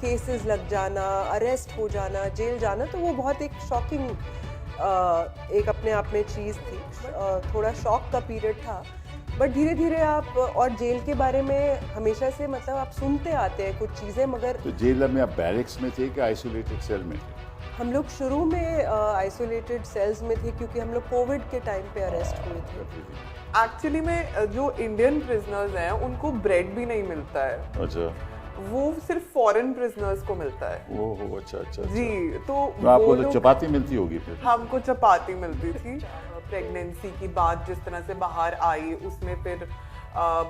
Cases लग जाना, arrest हो जाना, जेल जाना, तो वो बहुत एक शॉकिंग एक अपने आप में चीज़ थी। थोड़ा शॉक का पीरियड था, बट धीरे धीरे आप और जेल के बारे में हमेशा से मतलब आप सुनते आते हैं कुछ चीज़ें, मगर तो जेल में आप बैरिक्स में थे कि आइसोलेटेड सेल में थे? हम लोग शुरू में आइसोलेटेड सेल्स में थे क्योंकि हम लोग कोविड के टाइम पे अरेस्ट हुए थे। एक्चुअली में जो इंडियन प्रिजनर्स हैं उनको ब्रेड भी नहीं मिलता है, अच्छा, वो सिर्फ फॉरेन प्रिजनर्स को मिलता है। ओहो, अच्छा अच्छा जी, तो आपको वो तो लोग, चपाती मिलती होगी फिर? हमको चपाती मिलती थी। प्रेगनेंसी की बात जिस तरह से बाहर आई, उसमें फिर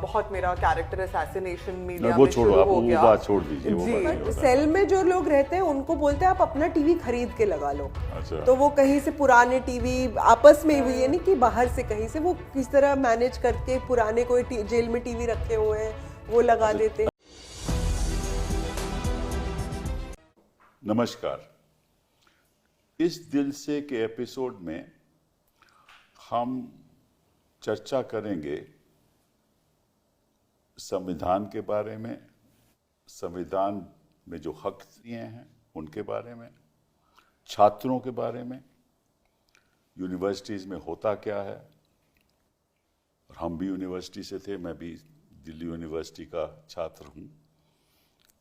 बहुत मेरा कैरेक्टर असैसिनेशन मीडिया वो में छोड़ो, शुरू आप हो वो गया। बात छोड़ दीजिए, वो जी, बात नहीं बट होता। सेल में जो लोग रहते हैं उनको बोलते हैं आप अपना टीवी खरीद के लगा लो। अच्छा, तो वो कहीं से पुराने टीवी आपस में हुई है, नहीं कि बाहर से कहीं से वो किस तरह मैनेज करके पुराने कोई जेल में टीवी रखे हुए हैं वो लगा देते हैं। नमस्कार। इस दिल से के एपिसोड में हम चर्चा करेंगे संविधान के बारे में, संविधान में जो हक दिए हैं उनके बारे में, छात्रों के बारे में, यूनिवर्सिटीज़ में होता क्या है। और हम भी यूनिवर्सिटी से थे, मैं भी दिल्ली यूनिवर्सिटी का छात्र हूँ,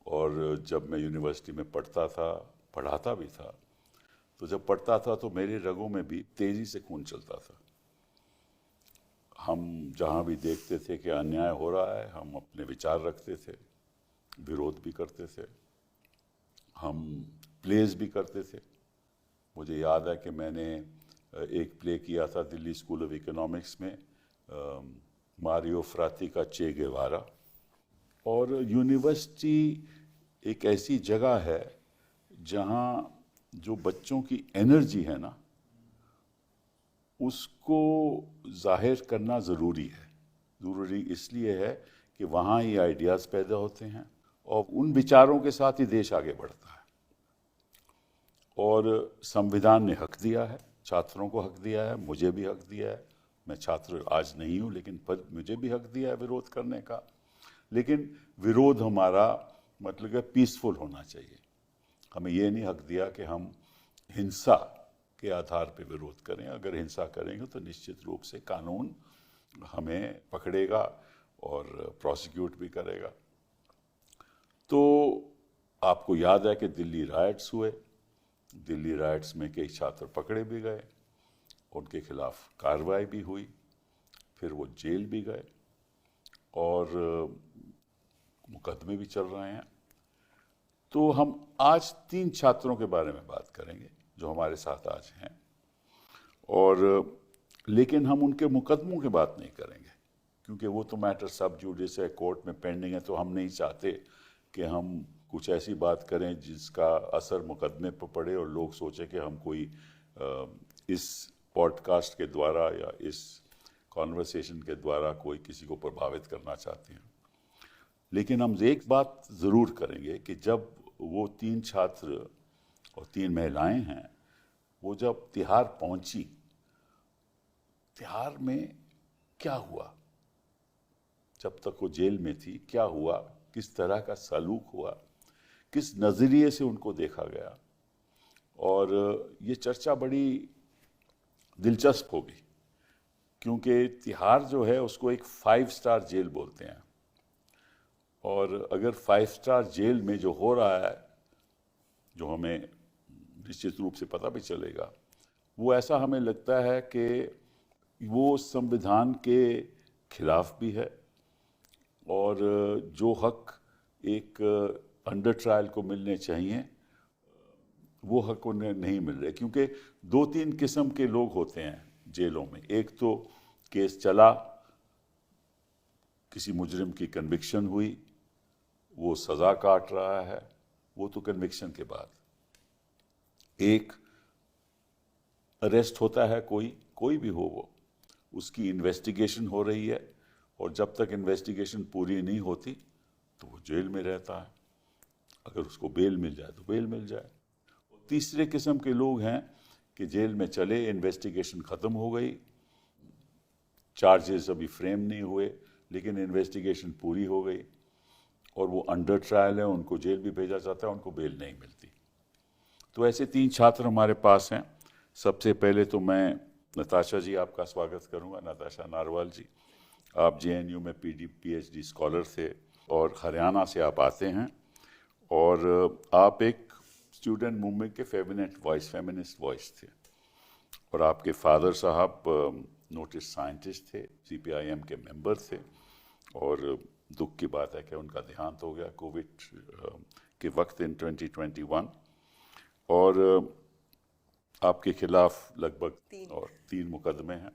और जब मैं यूनिवर्सिटी में पढ़ता था, पढ़ाता भी था, तो जब पढ़ता था तो मेरे रगों में भी तेज़ी से खून चलता था। हम जहाँ भी देखते थे कि अन्याय हो रहा है, हम अपने विचार रखते थे, विरोध भी करते थे, हम प्लेज भी करते थे। मुझे याद है कि मैंने एक प्ले किया था दिल्ली स्कूल ऑफ इकोनॉमिक्स में, मारियो फ्राती का चे गेवारा। और यूनिवर्सिटी एक ऐसी जगह है जहाँ जो बच्चों की एनर्जी है ना, उसको जाहिर करना ज़रूरी है। ज़रूरी इसलिए है कि वहाँ ये आइडियाज़ पैदा होते हैं और उन विचारों के साथ ही देश आगे बढ़ता है। और संविधान ने हक दिया है, छात्रों को हक दिया है, मुझे भी हक दिया है। मैं छात्र आज नहीं हूँ, लेकिन पर मुझे भी हक दिया है विरोध करने का। लेकिन विरोध हमारा मतलब कि पीसफुल होना चाहिए। हमें ये नहीं हक दिया कि हम हिंसा के आधार पर विरोध करें। अगर हिंसा करेंगे तो निश्चित रूप से कानून हमें पकड़ेगा और प्रोसिक्यूट भी करेगा। तो आपको याद है कि दिल्ली राइट्स हुए, दिल्ली राइट्स में कई छात्र पकड़े भी गए, उनके खिलाफ कार्रवाई भी हुई, फिर वो जेल भी गए और मुकदमे भी चल रहे हैं। तो हम आज 3 छात्रों के बारे में बात करेंगे जो हमारे साथ आज हैं, और लेकिन हम उनके मुकदमों की बात नहीं करेंगे क्योंकि वो तो मैटर सब जुडिस है, कोर्ट में पेंडिंग है। तो हम नहीं चाहते कि हम कुछ ऐसी बात करें जिसका असर मुकदमे पर पड़े और लोग सोचें कि हम कोई इस पॉडकास्ट के द्वारा या इस कॉन्वर्सेशन के द्वारा कोई किसी को प्रभावित करना चाहते हैं। लेकिन हम एक बात ज़रूर करेंगे कि जब वो 3 छात्र और 3 महिलाएं हैं, वो जब तिहाड़ पहुंची, तिहाड़ में क्या हुआ, जब तक वो जेल में थी क्या हुआ, किस तरह का सलूक हुआ, किस नज़रिए से उनको देखा गया। और ये चर्चा बड़ी दिलचस्प होगी क्योंकि तिहाड़ जो है उसको एक 5 स्टार जेल बोलते हैं, और अगर 5 स्टार जेल में जो हो रहा है, जो हमें निश्चित रूप से पता भी चलेगा, वो ऐसा हमें लगता है कि वो संविधान के खिलाफ भी है, और जो हक एक अंडर ट्रायल को मिलने चाहिए वो हक उन्हें नहीं मिल रहे। क्योंकि 2-3 किस्म के लोग होते हैं जेलों में। एक तो केस चला, किसी मुजरिम की कन्विक्शन हुई, वो सज़ा काट रहा है, वो तो कन्विक्शन के बाद। एक अरेस्ट होता है, कोई भी हो, वो उसकी इन्वेस्टिगेशन हो रही है, और जब तक इन्वेस्टिगेशन पूरी नहीं होती तो वो जेल में रहता है। अगर उसको बेल मिल जाए तो बेल मिल जाए। तीसरे किस्म के लोग हैं कि जेल में चले, इन्वेस्टिगेशन ख़त्म हो गई, चार्जेस अभी फ्रेम नहीं हुए, लेकिन इन्वेस्टिगेशन पूरी हो गई, और वो अंडर ट्रायल है, उनको जेल भी भेजा जाता है, उनको बेल नहीं मिलती। तो ऐसे 3 छात्र हमारे पास हैं। सबसे पहले तो मैं नताशा जी आपका स्वागत करूंगा। नताशा नारवाल जी, आप जेएनयू में PhD स्कॉलर थे और हरियाणा से आप आते हैं, और आप एक स्टूडेंट मूवमेंट के फेमिनिस्ट वॉइस थे, और आपके फादर साहब नोटिस साइंटिस्ट थे, CPIM के मेंबर थे, और दुख की बात है कि उनका देहांत हो गया कोविड के वक्त इन 2021। और आपके खिलाफ लगभग 3 मुकदमे हैं,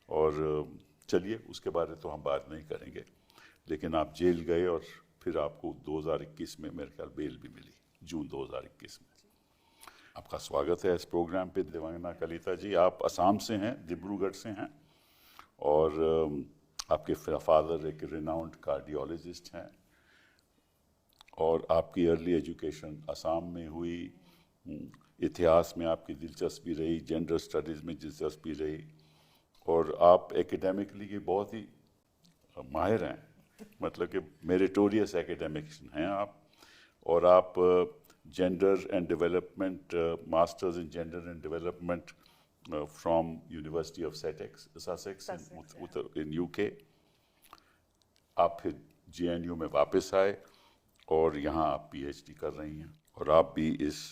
और चलिए उसके बारे तो हम बात नहीं करेंगे, लेकिन आप जेल गए और फिर आपको 2021 में मेरे ख्याल बेल भी मिली, जून 2021 में। आपका स्वागत है इस प्रोग्राम पे। देवांगना कलिता जी, आप असम से हैं, डिब्रूगढ़ से हैं, और आपके फादर एक रिनाउंड कार्डियोलॉजिस्ट हैं, और आपकी अर्ली एजुकेशन असम में हुई। इतिहास में आपकी दिलचस्पी रही, जेंडर स्टडीज़ में दिलचस्पी रही, और आप एकेडमिकली की बहुत ही माहिर हैं, मतलब कि मेरिटोरियस एकेडमिशियन हैं आप। और आप gender and development, masters in gender and development from university of Sussex in UK। आप फिर JNU में वापस आए और यहाँ आप PhD कर रही हैं, और आप भी इस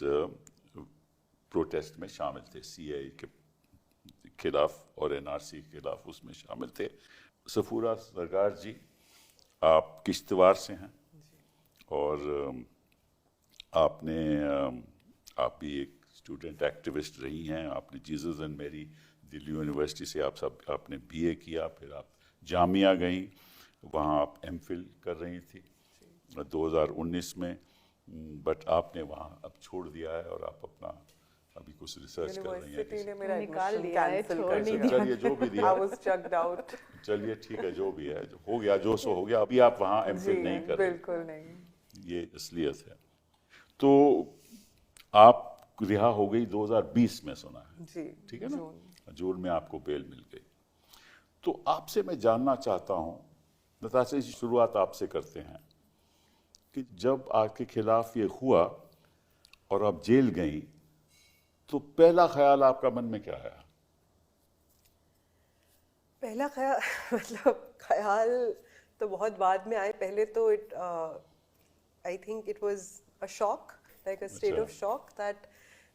प्रोटेस्ट में शामिल थे, CAA के खिलाफ और NRC के खिलाफ, उसमें शामिल थे। सफूरा सरकार जी, आप किश्तवाड़ से हैं, और आप भी एक स्टूडेंट एक्टिविस्ट रही हैं। आपने Jesus and Mary Delhi university से आपने BA किया, फिर आप जामिया गई, वहाँ आप MPhil कर रही थी 2019 में, बट आपने वहाँ अब छोड़ दिया है, और आप अपना अभी कुछ रिसर्च कर रही हैं। यूनिवर्सिटी ने मेरा निकाल एडमिशन दिया है, कैंसिल छोड़ कर नहीं दिया। चलिए जो भी दिया, I was chucked out। चलिए ठीक है, जो भी है, जो हो गया, जो सो हो गया। अभी आप वहाँ MPhil नहीं कर रहे, बिल्कुल नहीं। ये असलियत है। तो आप रिहा हो गई 2020 में, सुना है, जी, ठीक है ना, जून में आपको बेल मिल गई। तो आपसे मैं जानना चाहता हूँ, नताशा जी, शुरुआत आपसे करते हैं, कि जब आपके खिलाफ ये हुआ और आप जेल गई, तो पहला ख्याल आपका मन में क्या आया? पहला ख्याल मतलब ख्याल तो बहुत बाद में आए। पहले तो I think it was a shock, like a state of shock that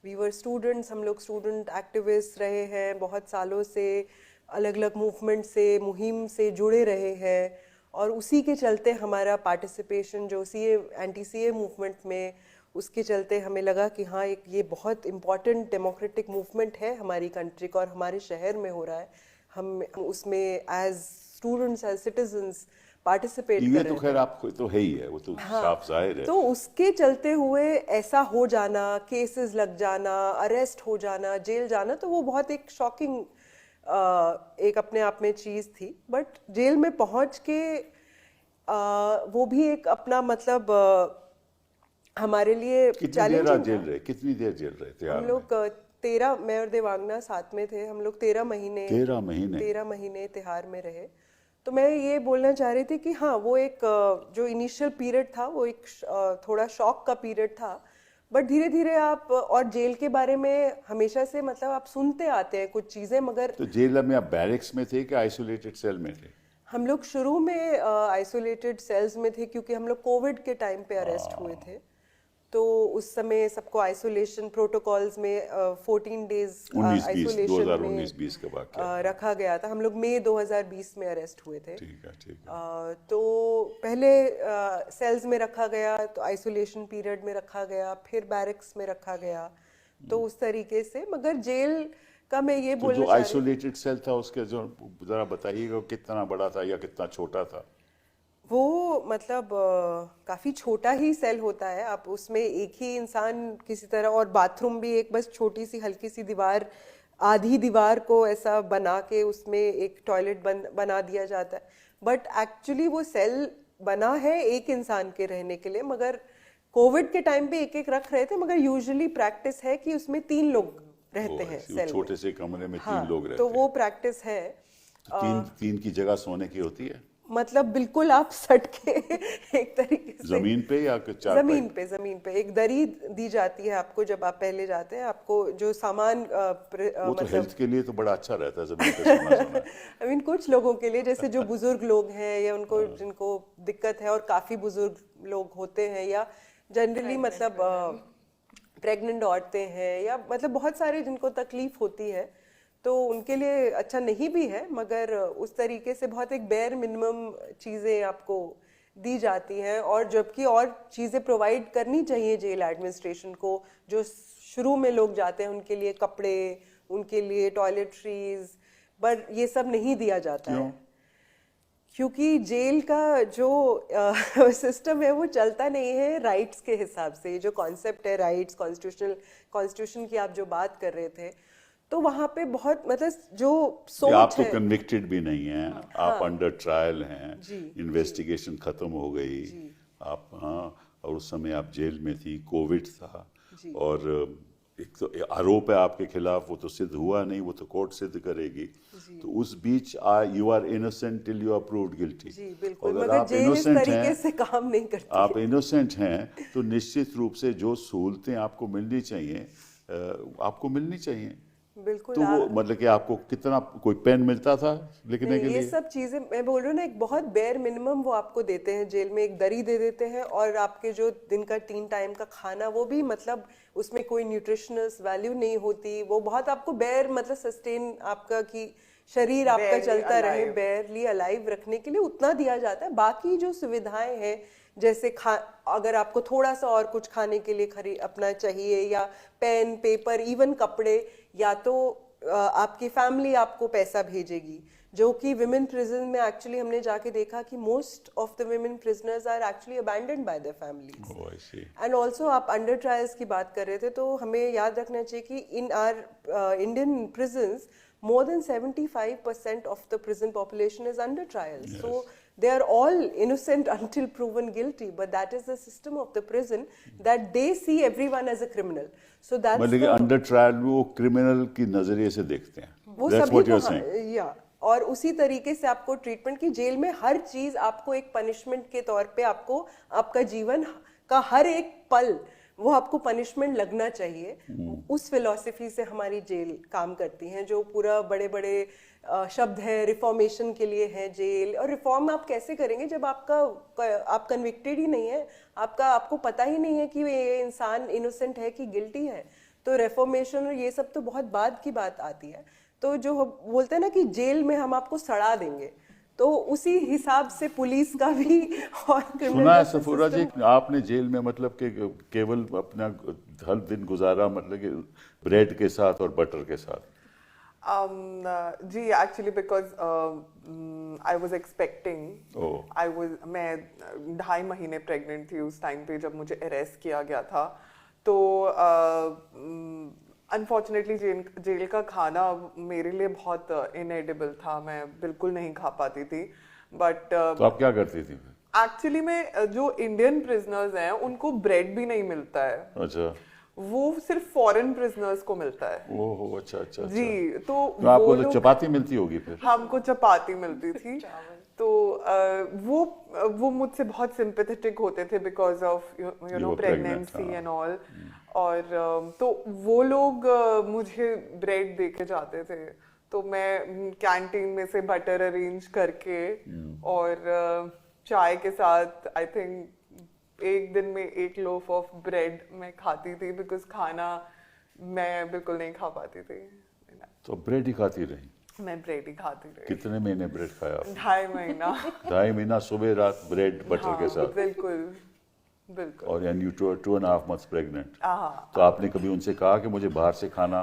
we were students. हम लोग स्टूडेंट एक्टिविस्ट रहे हैं, बहुत सालों से अलग अलग मूवमेंट से, मुहिम से जुड़े रहे हैं, और उसी के चलते हमारा पार्टिसिपेशन जो एंटी CA मूवमेंट में, उसके चलते हमें लगा कि हाँ, एक ये बहुत इम्पॉर्टेंट डेमोक्रेटिक मूवमेंट है हमारी कंट्री का, और हमारे शहर में हो रहा है। हम उसमें as students, as citizens participate कर ये रहे तो खैर आपको तो है ही है, वो तो साफ जाहिर है। तो उसके चलते हुए ऐसा हो जाना, केसेस लग जाना, अरेस्ट हो जाना, जेल जाना, तो वो बहुत एक शॉकिंग एक अपने आप में चीज़ थी। बट जेल में पहुंच के वो भी एक अपना मतलब हमारे लिए चैलेंजिंग। कितनी देर जेल रहे थे? हम लोग 13, मैं और देवांगना साथ में थे, हम लोग 13 महीने तिहाड़ में रहे। तो मैं ये बोलना चाह रही थी कि हाँ, वो एक जो इनिशियल पीरियड था, वो एक थोड़ा शॉक का पीरियड था, बट धीरे धीरे आप, और जेल के बारे में हमेशा से मतलब आप सुनते आते हैं कुछ चीज़ें, मगर तो जेल में आप बैरिक्स में थे कि आइसोलेटेड सेल में थे? हम लोग शुरू में आइसोलेटेड सेल्स में थे, क्योंकि हम लोग कोविड के टाइम पे अरेस्ट हुए थे। तो उस समय सबको आइसोलेशन प्रोटोकॉल्स में 14 डेज आइसोलेशन में 2019-20 का वाकया रखा गया था। हम लोग मई 2020 में अरेस्ट हुए थे। ठीक है। तो पहले सेल्स में रखा गया, तो आइसोलेशन पीरियड में रखा गया, फिर बैरक्स में रखा गया, तो उस तरीके से। मगर जेल का मैं ये बोलना जो आइसोलेटेड सेल था, उसके जो जरा बताइएगा, कितना बड़ा था या कितना छोटा था? वो मतलब काफ़ी छोटा ही सेल होता है। आप उसमें एक ही इंसान किसी तरह, और बाथरूम भी एक बस छोटी सी हल्की सी दीवार, आधी दीवार को ऐसा बना के उसमें एक टॉयलेट बना दिया जाता है। बट एक्चुअली वो सेल बना है एक इंसान के रहने के लिए, मगर कोविड के टाइम पे एक एक रख रहे थे, मगर यूजुअली प्रैक्टिस है कि उसमें 3 लोग रहते हैं सेल छोटे से कमरे में 3 लोग रहते तो हैं। वो प्रैक्टिस है। तो तीन की जगह सोने की होती है? मतलब बिल्कुल आप सट के एक तरीके से जमीन पे या जमीन पे एक दरी दी जाती है आपको जब आप पहले जाते हैं, आपको जो सामान वो तो हेल्थ के लिए तो बड़ा अच्छा रहता है जमीन पे सोना। आई मीन कुछ लोगों के लिए, जैसे जो बुजुर्ग लोग हैं या उनको जिनको दिक्कत है, और काफी बुजुर्ग लोग होते हैं, या जनरली मतलब प्रेग्नेंट औरतें हैं, या मतलब बहुत सारे जिनको तकलीफ होती है, तो उनके लिए अच्छा नहीं भी है, मगर उस तरीके से बहुत एक बेयर मिनिमम चीज़ें आपको दी जाती हैं। और जबकि और चीज़ें प्रोवाइड करनी चाहिए जेल एडमिनिस्ट्रेशन को, जो शुरू में लोग जाते हैं उनके लिए कपड़े, उनके लिए टॉयलेटरीज, पर ये सब नहीं दिया जाता है क्योंकि जेल का जो सिस्टम है वो चलता नहीं है राइट्स के हिसाब से। जो कॉन्सेप्ट है राइट्स, कॉन्स्टिट्यूशन की आप जो बात कर रहे थे, तो वहाँ पे बहुत मतलब जो सोच आप तो है, कन्विक्टेड भी नहीं हैं, आप अंडर ट्रायल हैं, जी, इन्वेस्टिगेशन खत्म हो गई, आप और उस समय आप जेल में थी, कोविड था, और एक तो आरोप है आपके खिलाफ, वो तो सिद्ध हुआ नहीं, वो तो कोर्ट सिद्ध करेगी, तो उस बीच you are innocent till you are proved guilty. जी बिल्कुल, अगर मगर आप जेल इस इनोसेंट तरीके हैं, से काम नहीं करती। आप इनोसेंट हैं तो निश्चित रूप से जो सहूलतें आपको मिलनी चाहिए आपको मिलनी चाहिए। बिल्कुल, तो वो मतलब कि आपको कितना कोई पेन मिलता था लिखने के लिए? ये सब चीजें मैं बोल रही हूँ ना, एक बहुत बेयर मिनिमम वो आपको देते हैं जेल में, एक दरी दे देते हैं, और आपके जो दिन का 3 टाइम का खाना, वो भी मतलब उसमें कोई न्यूट्रिशनस वैल्यू नहीं होती, वो बहुत आपको बेयर मतलब सस्टेन आपका कि शरीर आपका चलता रहे, बेयरली अलाइव रखने के लिए उतना दिया जाता है। बाकी जो सुविधाएं हैं, जैसे अगर आपको थोड़ा सा और कुछ खाने के लिए अपना चाहिए, या पेन पेपर, इवन कपड़े, या तो आपकी फैमिली आपको पैसा भेजेगी, जो कि विमेन प्रिजन में एक्चुअली हमने जाके देखा कि most of the women prisoners are actually abandoned by their families. And also आप अंडर ट्रायल्स की बात कर रहे थे, तो हमें याद रखना चाहिए कि इन are Indian prisons more than 75% of the prison population is under trial. Yes. So they are all innocent until proven guilty, but that is the system of the prison, that they see everyone as a criminal. So that's मतलब under trial वो criminal की नजरिए से देखते हैं, वो सभी को, या और उसी तरीके से आपको ट्रीटमेंट की, जेल में हर चीज आपको एक पनिशमेंट के तौर पे, आपको आपका जीवन का हर एक पल वो आपको पनिशमेंट लगना चाहिए। उस फिलॉसफी से हमारी जेल काम करती हैं, जो पूरा बड़े बड़े शब्द है रिफॉर्मेशन के लिए है जेल। और रिफॉर्म आप कैसे करेंगे जब आप कन्विक्टेड ही नहीं है, आपको पता ही नहीं है कि ये इंसान इनोसेंट है कि गिल्टी है। तो रिफॉर्मेशन और ये सब तो बहुत बाद की बात आती है। तो जो बोलते हैं ना कि जेल में हम आपको सड़ा देंगे, तो उसी हिसाब से पुलिस का भी और सुना है सफूरा जी, आपने जेल में मतलब कि केवल अपना हर दिन गुजारा मतलब कि ब्रेड के साथ और बटर के साथ? जी actually because I was expecting, मैं 2.5 महीने प्रेग्नेंट थी उस टाइम पे जब मुझे अरेस्ट किया गया था। तो अनफॉर्चुनेटली जेल का खाना मेरे लिए बहुत इनएडिबल था, मैं बिल्कुल नहीं खा पाती थी। बट तो आप क्या करती थी? एक्चुअली में जो इंडियन प्रिजनर्स हैं उनको ब्रेड भी नहीं मिलता है। अच्छा, वो सिर्फ फॉरेन प्रिजनर्स को मिलता है। ओहो, अच्छा अच्छा जी। तो आपको तो चपाती मिलती होगी फिर? हमको चपाती मिलती थी। तो वो मुझसे बहुत सिंपैथेटिक होते थे because of you know pregnancy and all. और तो वो लोग मुझे ब्रेड दे के जाते थे, तो मैं कैंटीन में से बटर अरेंज करके और चाय के साथ आई थिंक एक दिन में 1 लोफ ऑफ ब्रेड मैं खाती थी, बिकॉज खाना मैं बिल्कुल नहीं खा पाती थी। तो ब्रेड ही खाती रही? मैं ब्रेड ही खाती रही। कितने महीने ब्रेड खाया? 2.5 महीना। 2.5 महीना सुबह रात ब्रेड बटर के साथ? बिल्कुल बिल्कुल। और यानी 2.5 months प्रेग्नेंट। तो आपने कभी उनसे कहा कि मुझे बाहर से खाना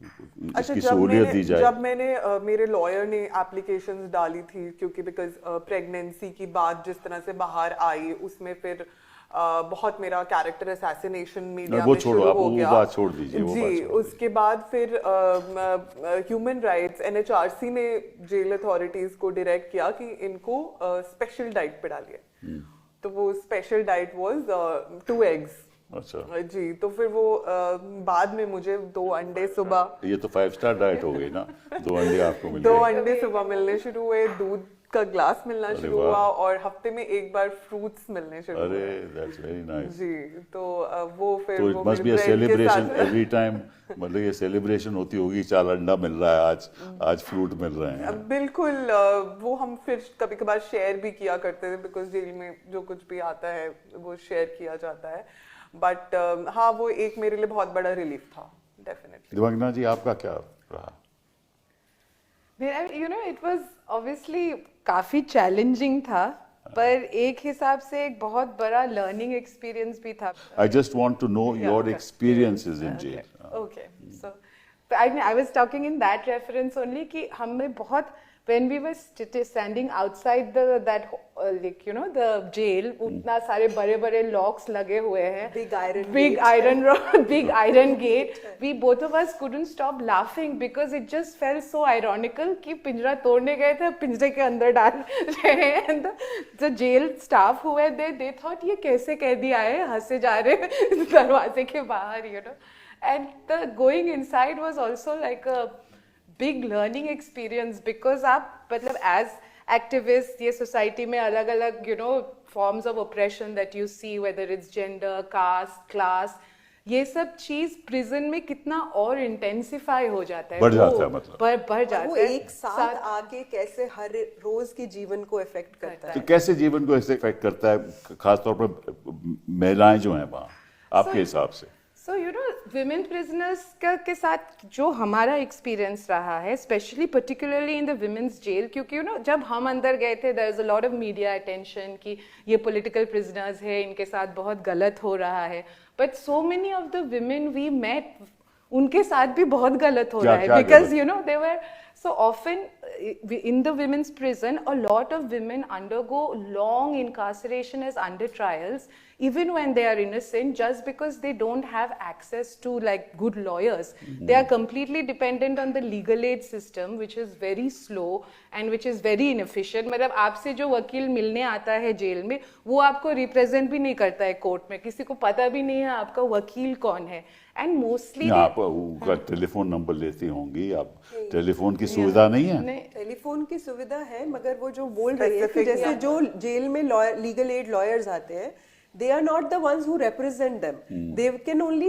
इसकी सहूलियत दी जाए? जब मैंने मेरे लॉयर ने एप्लीकेशंस डाली थी, क्योंकि बिकॉज प्रेगनेंसी की बात जिस तरह से बाहर आई, उसमें फिर बहुत मेरा कैरेक्टर असैसिनेशन मीडिया में शुरू हो गया। वो बात छोड़ दीजिए। जी, उसके बाद फिर ह्यूमन राइट्स NHRC ने जेल अथॉरिटीज को डायरेक्ट किया कि इनको स्पेशल डाइट पे डालिए। तो वो स्पेशल डाइट वाज 2 eggs। अच्छा जी। तो फिर वो बाद में मुझे 2 अंडे सुबह, ये तो 5 स्टार डाइट हो गई ना, 2 अंडे आपको मिल गए। 2 अंडे सुबह मिलने शुरू हुए, दूध का ग्लास मिलना अरे शुरू वाह। हुआ और हफ्ते में एक बार फ्रूट्स मिलने शुरू अरे हुए। That's very nice. जी, तो वो फिर तो वो इट मस्ट बी मेरे अ bread के सेलिब्रेशन साथ- एवरी टाइम, मतलब ये सेलिब्रेशन होती होगी, 4 अंडा मिल रहा है आज फ्रूट मिल रहे हैं। बिल्कुल, वो हम फिर कभी कभार शेयर भी किया करते थे बिकॉज जेल में जो कुछ भी आता है वो शेयर किया जाता है। बट हाँ, वो एक मेरे लिए बहुत बड़ा रिलीफ था, डेफिनेटली। दिवंगना जी, आपका क्या रहा? मेरा इट वाज ऑब्वियसली काफी चैलेंजिंग था, पर एक हिसाब से एक बहुत बड़ा लर्निंग एक्सपीरियंस भी था। I just want to know your okay. experiences in jail. Okay, so I was talking in that reference only कि हमें बहुत when we were standing outside that the jail, उतना सारे बड़े बड़े locks लगे हुए हैं, Big iron big gate. iron rod, big iron gate. We both of us couldn't stop laughing because it just felt so ironical कि पिंजरा तोड़ने गए थे, पिंजरे के अंदर डाल रहे हैं, and the jail staff who were there, they thought ये कैसे कैदी आए, हंसे जा रहे हैं दरवाजे के बाहर, and the going inside was also like a big learning experience because आप मतलब as activists ये society में अलग अलग forms of oppression that you see, whether it's gender, caste, class, ये सब चीज prison में कितना और intensify हो जाता है, बढ़ जाता है, मतलब बढ़ जाता वो है एक साथ आके कैसे हर रोज के जीवन को इफेक्ट करता तो है। कैसे जीवन को ऐसे इफेक्ट करता है, खासतौर पर महिलाएं जो हैं वहाँ, आपके हिसाब से? So women prisoners के साथ जो हमारा एक्सपीरियंस रहा है, specially particularly in the women's jail, क्योंकि जब हम अंदर गए थे there is a lot of media attention कि ये पॉलिटिकल प्रिजनर्स है, इनके साथ बहुत गलत हो रहा है, but so many of the women we met, उनके साथ भी बहुत गलत हो रहा है, because they were so often in the women's prison a lot of women undergo long incarceration as under trials even when they are innocent, just because they don't have access to like good lawyers. They are completely dependent on the legal aid system, which is very slow and which is very inefficient. मतलब आपसे जो वकील मिलने आता है jail में, वो आपको रिप्रेजेंट भी नहीं करता है कोर्ट में, किसी को पता भी नहीं है आपका वकील कौन है, एंड मोस्टली आप उनका टेलीफोन नंबर लेती होंगी, आप टेलीफोन की सुविधा नहीं है? टेलीफोन की सुविधा है, मगर वो जो बोल रही है कि जैसे जो जेल में लीगल एड लॉयर्स आते हैं, they are not the ones who represent them. They can only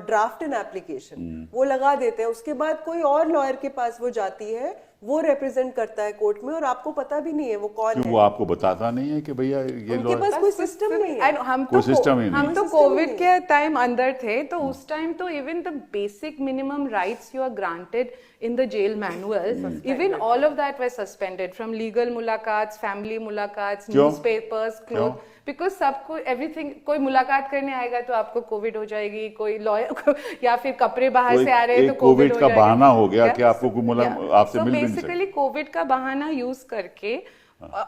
draft an application. वो लगा देते हैं, उसके बाद कोई और लॉयर के पास वो जाती है, वो रिप्रेजेंट करता है कोर्ट में, और आपको पता भी नहीं है वो कौन है। वो आपको बताता नहीं है कि भैया ये उनके पास कोई सिस्टम नहीं है। हम कोई सिस्टम ही नहीं। हम तो कोविड के टाइम अंदर थे, तो उस टाइम तो even the basic minimum rights you are granted in the jail manual, even all of that were suspended, from legal मुलाकात, family मुलाकात, newspapers, clothes, because सबको everything, कोई मुलाकात करने आएगा तो आपको कोविड हो जाएगी, कोई लॉयर या फिर कपड़े बाहर से आ रहे हैं तो कोविड हो जाएगा। का बहाना हो गया कि आपको आपसे मिल भी नहीं सकते। बेसिकली कोविड का बहाना यूज करके,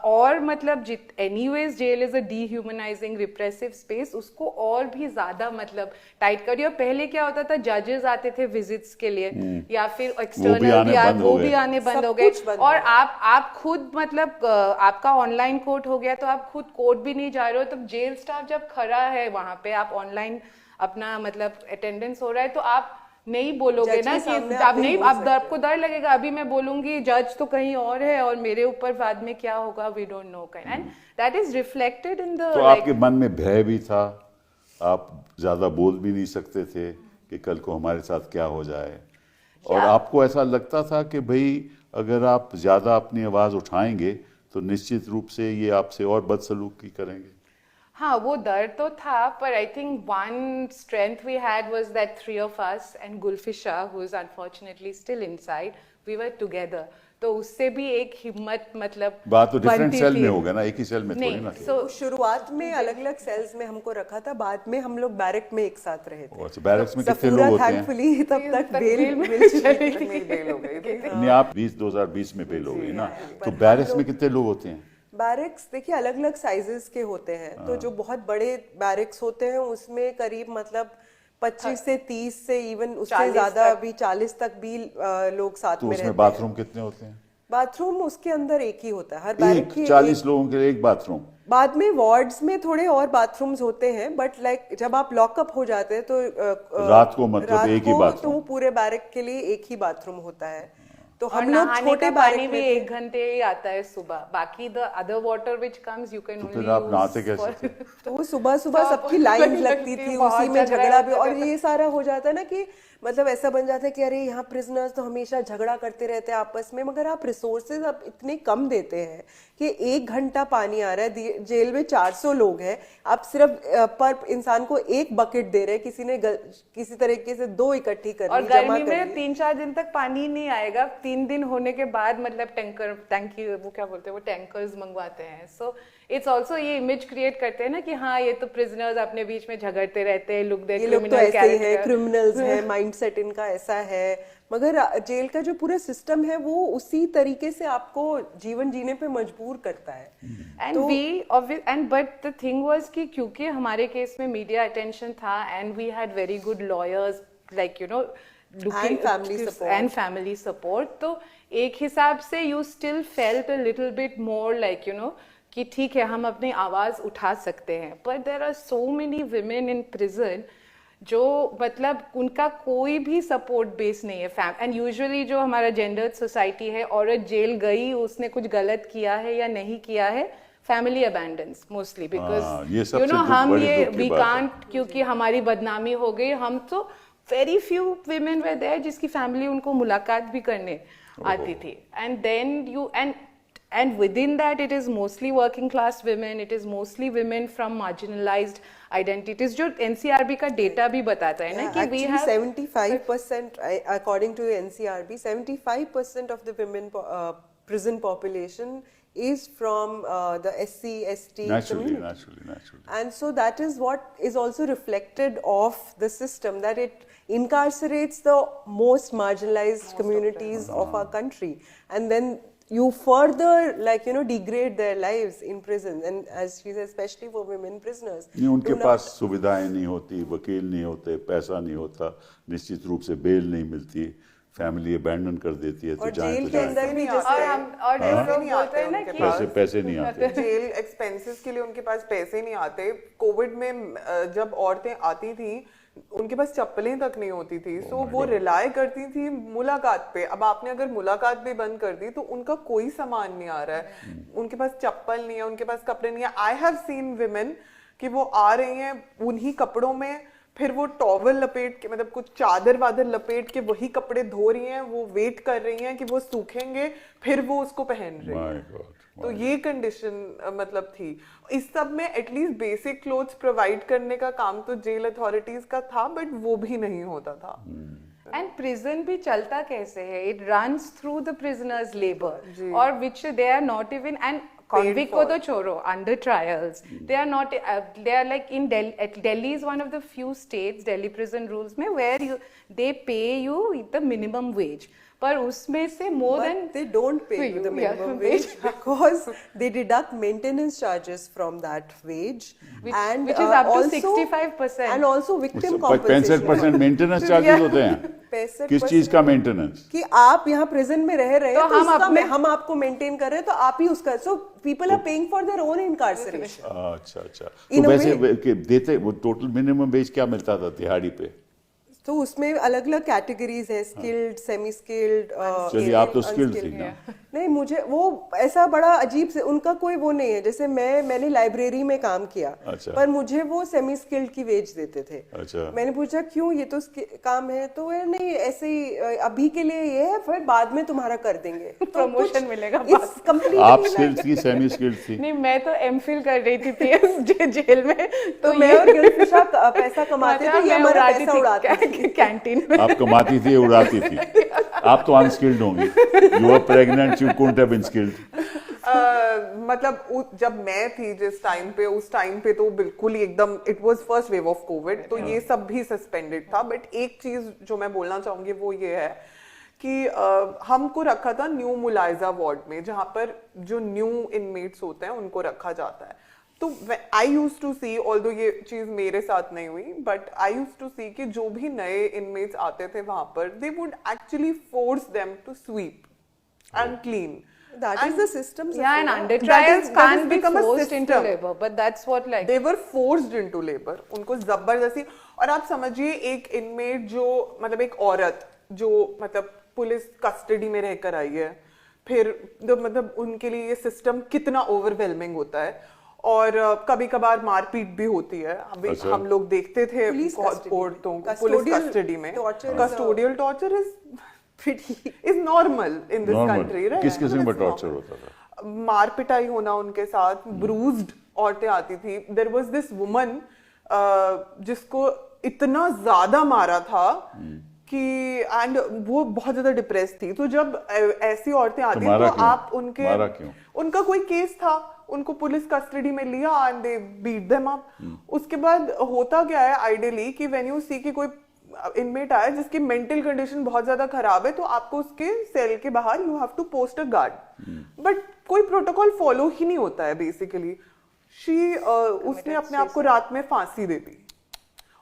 और मतलब anyways jail is a dehumanising repressive space, उसको और भी ज्यादा मतलब टाइट करिए। पहले क्या होता था, जजेस आते थे विजिट्स के लिए, या फिर एक्सटर्नल वो भी आने बंद हो गए, और आप खुद मतलब आपका ऑनलाइन कोर्ट हो गया, तो आप खुद कोर्ट भी नहीं जा रहे हो, तो जेल स्टाफ जब खड़ा है वहां पे, आप ऑनलाइन अपना मतलब अटेंडेंस हो रहा है, तो आप नहीं बोलोगे ना कि आप नहीं, आपको डर लगेगा, अभी मैं बोलूंगी जज तो कहीं और है और मेरे ऊपर बाद में क्या होगा, we don't know, and that is reflected in the. तो आपके मन में भय भी था, आप ज्यादा बोल भी नहीं सकते थे कि कल को हमारे साथ क्या हो जाए, और आपको ऐसा लगता था कि भाई अगर आप ज्यादा अपनी आवाज उठाएंगे तो निश्चित रूप से ये आपसे और बदसलूकी करेंगे? हाँ, वो डर तो था, पर I think one strength we had was that three of us and Gulfisha, who is unfortunately still inside, we were together, तो उससे भी एक हिम्मत मतलब बात तो डिफरेंट सेल में हो गया ना, एक ही सेल में थोड़ी ना। so शुरुआत में अलग अलग सेल्स में हमको रखा था, बाद में हम लोग बैरक में एक साथ रहे थे। अच्छा, बैरक्स में कितने लोग होते हैं? थैंकफुली तब तक बेल मिल हो गई थी। नहीं, आप 2020 में बेल हो गई ना, तो बैरक्स में कितने लोग होते हैं? बैरक्स देखिए अलग अलग साइजेस के होते हैं, तो जो बहुत बड़े बैरक्स होते हैं उसमें करीब मतलब 25 से 30 से इवन उससे ज्यादा भी 40 तक भी लोग साथ तो में रहते हैं। उसमें बाथरूम कितने होते हैं? बाथरूम उसके अंदर एक ही होता है, हर बैरक की 40 लोगों के लिए एक बाथरूम। बाद में वार्ड्स में थोड़े और बाथरूम्स होते हैं, बट लाइक जब आप लॉकअप हो जाते हैं तो रात को मतलब एक ही बाथरूम, तो पूरे बैरक के लिए एक ही बाथरूम होता है। तो और हम लोग नहाने छोटे का बैरक पानी में भी थे। 1 घंटे ही आता है सुबह, बाकी the other water which comes you can तो ओनली फिर आप नहाते कैसे थे? तो वो सुबह सुबह सब सबकी लाइन लगती लगती थी, थी, बहुत उसी में झगड़ा झगड़ा भी, होता और था। ये सारा हो जाता है ना कि मतलब ऐसा बन जाता है कि अरे यहाँ प्रिजनर्स तो हमेशा झगड़ा करते रहते हैं आपस में, मगर आप रिसोर्सेज आप इतने कम देते हैं कि 1 घंटा पानी आ रहा है, जेल में 400 लोग हैं, आप सिर्फ पर इंसान को 1 बकेट दे रहे हैं, किसी ने किसी तरीके से 2 इकट्ठी कर और ली, जमा गर्मी कर में ली। 3-4 दिन तक पानी नहीं आएगा, 3 दिन होने के बाद मतलब टैंकी वो क्या बोलते हैं, वो टैंकर्स मंगवाते हैं। सो इट्स ऑल्सो ये इमेज क्रिएट करते हैं ना कि हाँ ये तो प्रिजनर्स अपने बीच में झगड़ते रहते हैं, लुक दे ये लोग तो ऐसे ही है, क्रिमिनल्स है, माइंडसेट इनका ऐसा है, मगर जेल का जो पूरा सिस्टम है वो उसी तरीके से आपको जीवन जीने पे मजबूर करता है। And but the thing was कि क्योंकि हमारे केस में मीडिया अटेंशन था and we had very good lawyers like you know And family support, तो एक हिसाब से you still felt a little bit more like you know कि ठीक है हम अपनी आवाज उठा सकते हैं, but there are so many women in prison जो मतलब उनका कोई भी सपोर्ट बेस नहीं है। एंड यूजुअली जो हमारा जेंडर्ड सोसाइटी है, औरत जेल गई उसने कुछ गलत किया है या नहीं किया है, family abandons mostly, because you know हम ये वी कांट, क्योंकि हमारी बदनामी हो गई, हम तो very few women were there जिसकी फैमिली उनको मुलाकात भी करने आती थी, and then you and within that it is mostly working class women, it is mostly women from marginalized identities, जो NCRB का डेटा भी बताता है ना कि we have 75% according to NCRB 75% of the women prison population is from the SC ST community. And so that is what is also reflected of the system, that it incarcerates the most marginalized communities of our country, and then you further like you know degrade their lives in prison, and as she said especially for women prisoners, नहीं उनके पास सुविधाएं नहीं होती, वकील नहीं होते, पैसा नहीं होता, निश्चित रूप से बेल नहीं मिलती, फैमिली अबैंडन कर देती है, तो जेल के अंदर भी और लोग बोलते हैं ना कि पैसे नहीं आते, जेल एक्सपेंसेस के लिए उनके पास पैसे नहीं आते। कोविड में जब औरतें आती थी उनके पास चप्पलें तक नहीं होती थी, सो वो रिलाय करती थी मुलाकात पे। अब आपने अगर मुलाकात भी बंद कर दी तो उनका कोई सामान नहीं आ रहा है, उनके पास चप्पल नहीं है, उनके पास कपड़े नहीं है। आई हैव सीन विमेन कि वो आ रही हैं उन्हीं कपड़ों में, फिर वो टॉवल लपेट के मतलब कुछ चादर वादर लपेट के वही कपड़े धो रही हैं, वो वेट कर रही हैं कि वो सूखेंगे फिर वो उसको पहन रही हैं। तो ये कंडीशन मतलब थी। इस सब में एटलीस्ट बेसिक क्लोथ्स प्रोवाइड करने का काम तो जेल अथॉरिटीज का था, बट वो भी नहीं होता था। एंड प्रिजन भी चलता कैसे है, it runs through the prisoners labour, और which they are not even, and convict को तो छोड़ो, under trials they are not they are like in Delhi is one of the few states, Delhi prison rules में where they pay you the minimum wage, पर उसमें से more than they don't pay you the minimum wage because they deduct maintenance charges from that wage, which is up to 65%, and also victim compensation। 65% maintenance charges होते हैं। किस चीज का maintenance? कि आप यहाँ प्रिजन में रह रहे हैं तो हम आपको मेंटेन कर रहे हैं, तो आप ही उसका, so people are paying for their own incarceration. अच्छा, तो वैसे देते वो टोटल मिनिमम वेज क्या मिलता था दिहाड़ी पे? तो उसमें अलग अलग कैटेगरीज है, स्किल्ड, सेमी स्किल्ड। चलिए आप तो स्किल्ड थी ना। नहीं, मुझे वो ऐसा बड़ा अजीब से उनका कोई वो नहीं है, जैसे मैंने लाइब्रेरी में काम किया, अच्छा। पर मुझे वो सेमी स्किल्ड की वेज देते थे। अच्छा। मैंने पूछा क्यों, ये तो काम है, तो नहीं ऐसे ही अभी के लिए ये है, फिर बाद में तुम्हारा कर देंगे, प्रमोशन मिलेगा। आप स्किल्ड थी, सेमी स्किल्ड थी? नहीं, मैं तो एमफिल कर रही थी पीएस जेल में, तो मैं और गिलफिशा पैसा कमाते थे, ये हमारा पैसा उड़ाते थे कैंटीन में। आप कमाती थी, उड़ाती थी। आप तो अनस्किल्ड होंगी, you are pregnant, you couldn't have been skilled. मतलब जब मैं थी जिस टाइम पे, उस टाइम पे तो बिल्कुल ही एकदम it was first wave of Covid, तो ये सब भी सस्पेंडेड था। बट एक चीज जो मैं बोलना चाहूंगी वो ये है कि हमको रखा था न्यू मुलायजा वार्ड में, जहां पर जो न्यू इनमेट्स होते हैं उनको रखा जाता है। तो I use to see, although ये चीज मेरे साथ नहीं हुई, but I use to see कि जो भी नए इनमेट्स आते थे वहां पर, they would actually force them to sweep and clean. That is the system's yeah, and affair. under trials can't be become a forced into system. labor, but that's what like they were forced into labor, उनको जबरदस्ती। और आप समझिए एक inmate जो मतलब एक औरत जो मतलब पुलिस कस्टडी में रहकर आई है, फिर मतलब उनके लिए ये सिस्टम कितना ओवरवेलमिंग होता है, और कभी कभार मारपीट भी होती है। अभी हम लोग देखते थे औरतों को पुलिस कस्टडी में। Custodial torture is normal in this country, right? किस किस्म का टॉर्चर होता था? मार पिटाई होना उनके साथ, ब्रूज्ड औरतें आती थी। देयर वाज दिस वुमन जिसको इतना ज्यादा मारा था कि एंड वो बहुत ज्यादा डिप्रेस थी। तो जब ऐसी औरतें आती हैं तो आप उनका कोई केस था, उनको पुलिस कस्टडी में लिया and they beat them up. उसके बाद होता क्या है आइडियली कि व्हेन यू सी कि कोई इनमेट आया जिसकी मेंटल कंडीशन बहुत ज्यादा खराब है, तो आपको उसके सेल के बाहर you have to post a guard, but कोई प्रोटोकॉल फॉलो ही नहीं होता है बेसिकली। उसने अपने आप को रात में फांसी दे दी।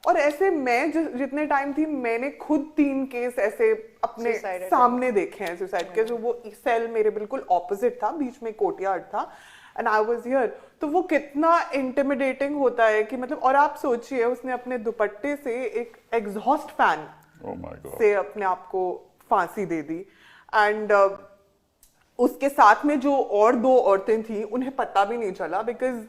और ऐसे मैं जितने टाइम थी मैंने खुद 3 केस ऐसे अपने सामने देखे हैं सुसाइड के। जो वो सेल मेरे बिल्कुल ऑपोजिट था, बीच में कोर्टयार्ड था एंड आई वाज हियर। तो वो कितना इंटिमिडेटिंग होता है कि मतलब, और आप सोचिए उसने अपने दुपट्टे से एक एग्जॉस्ट फैन से अपने आप को फांसी दे दी। एंड उसके साथ में जो और 2 औरतें थी उन्हें पता भी नहीं चला, बिकॉज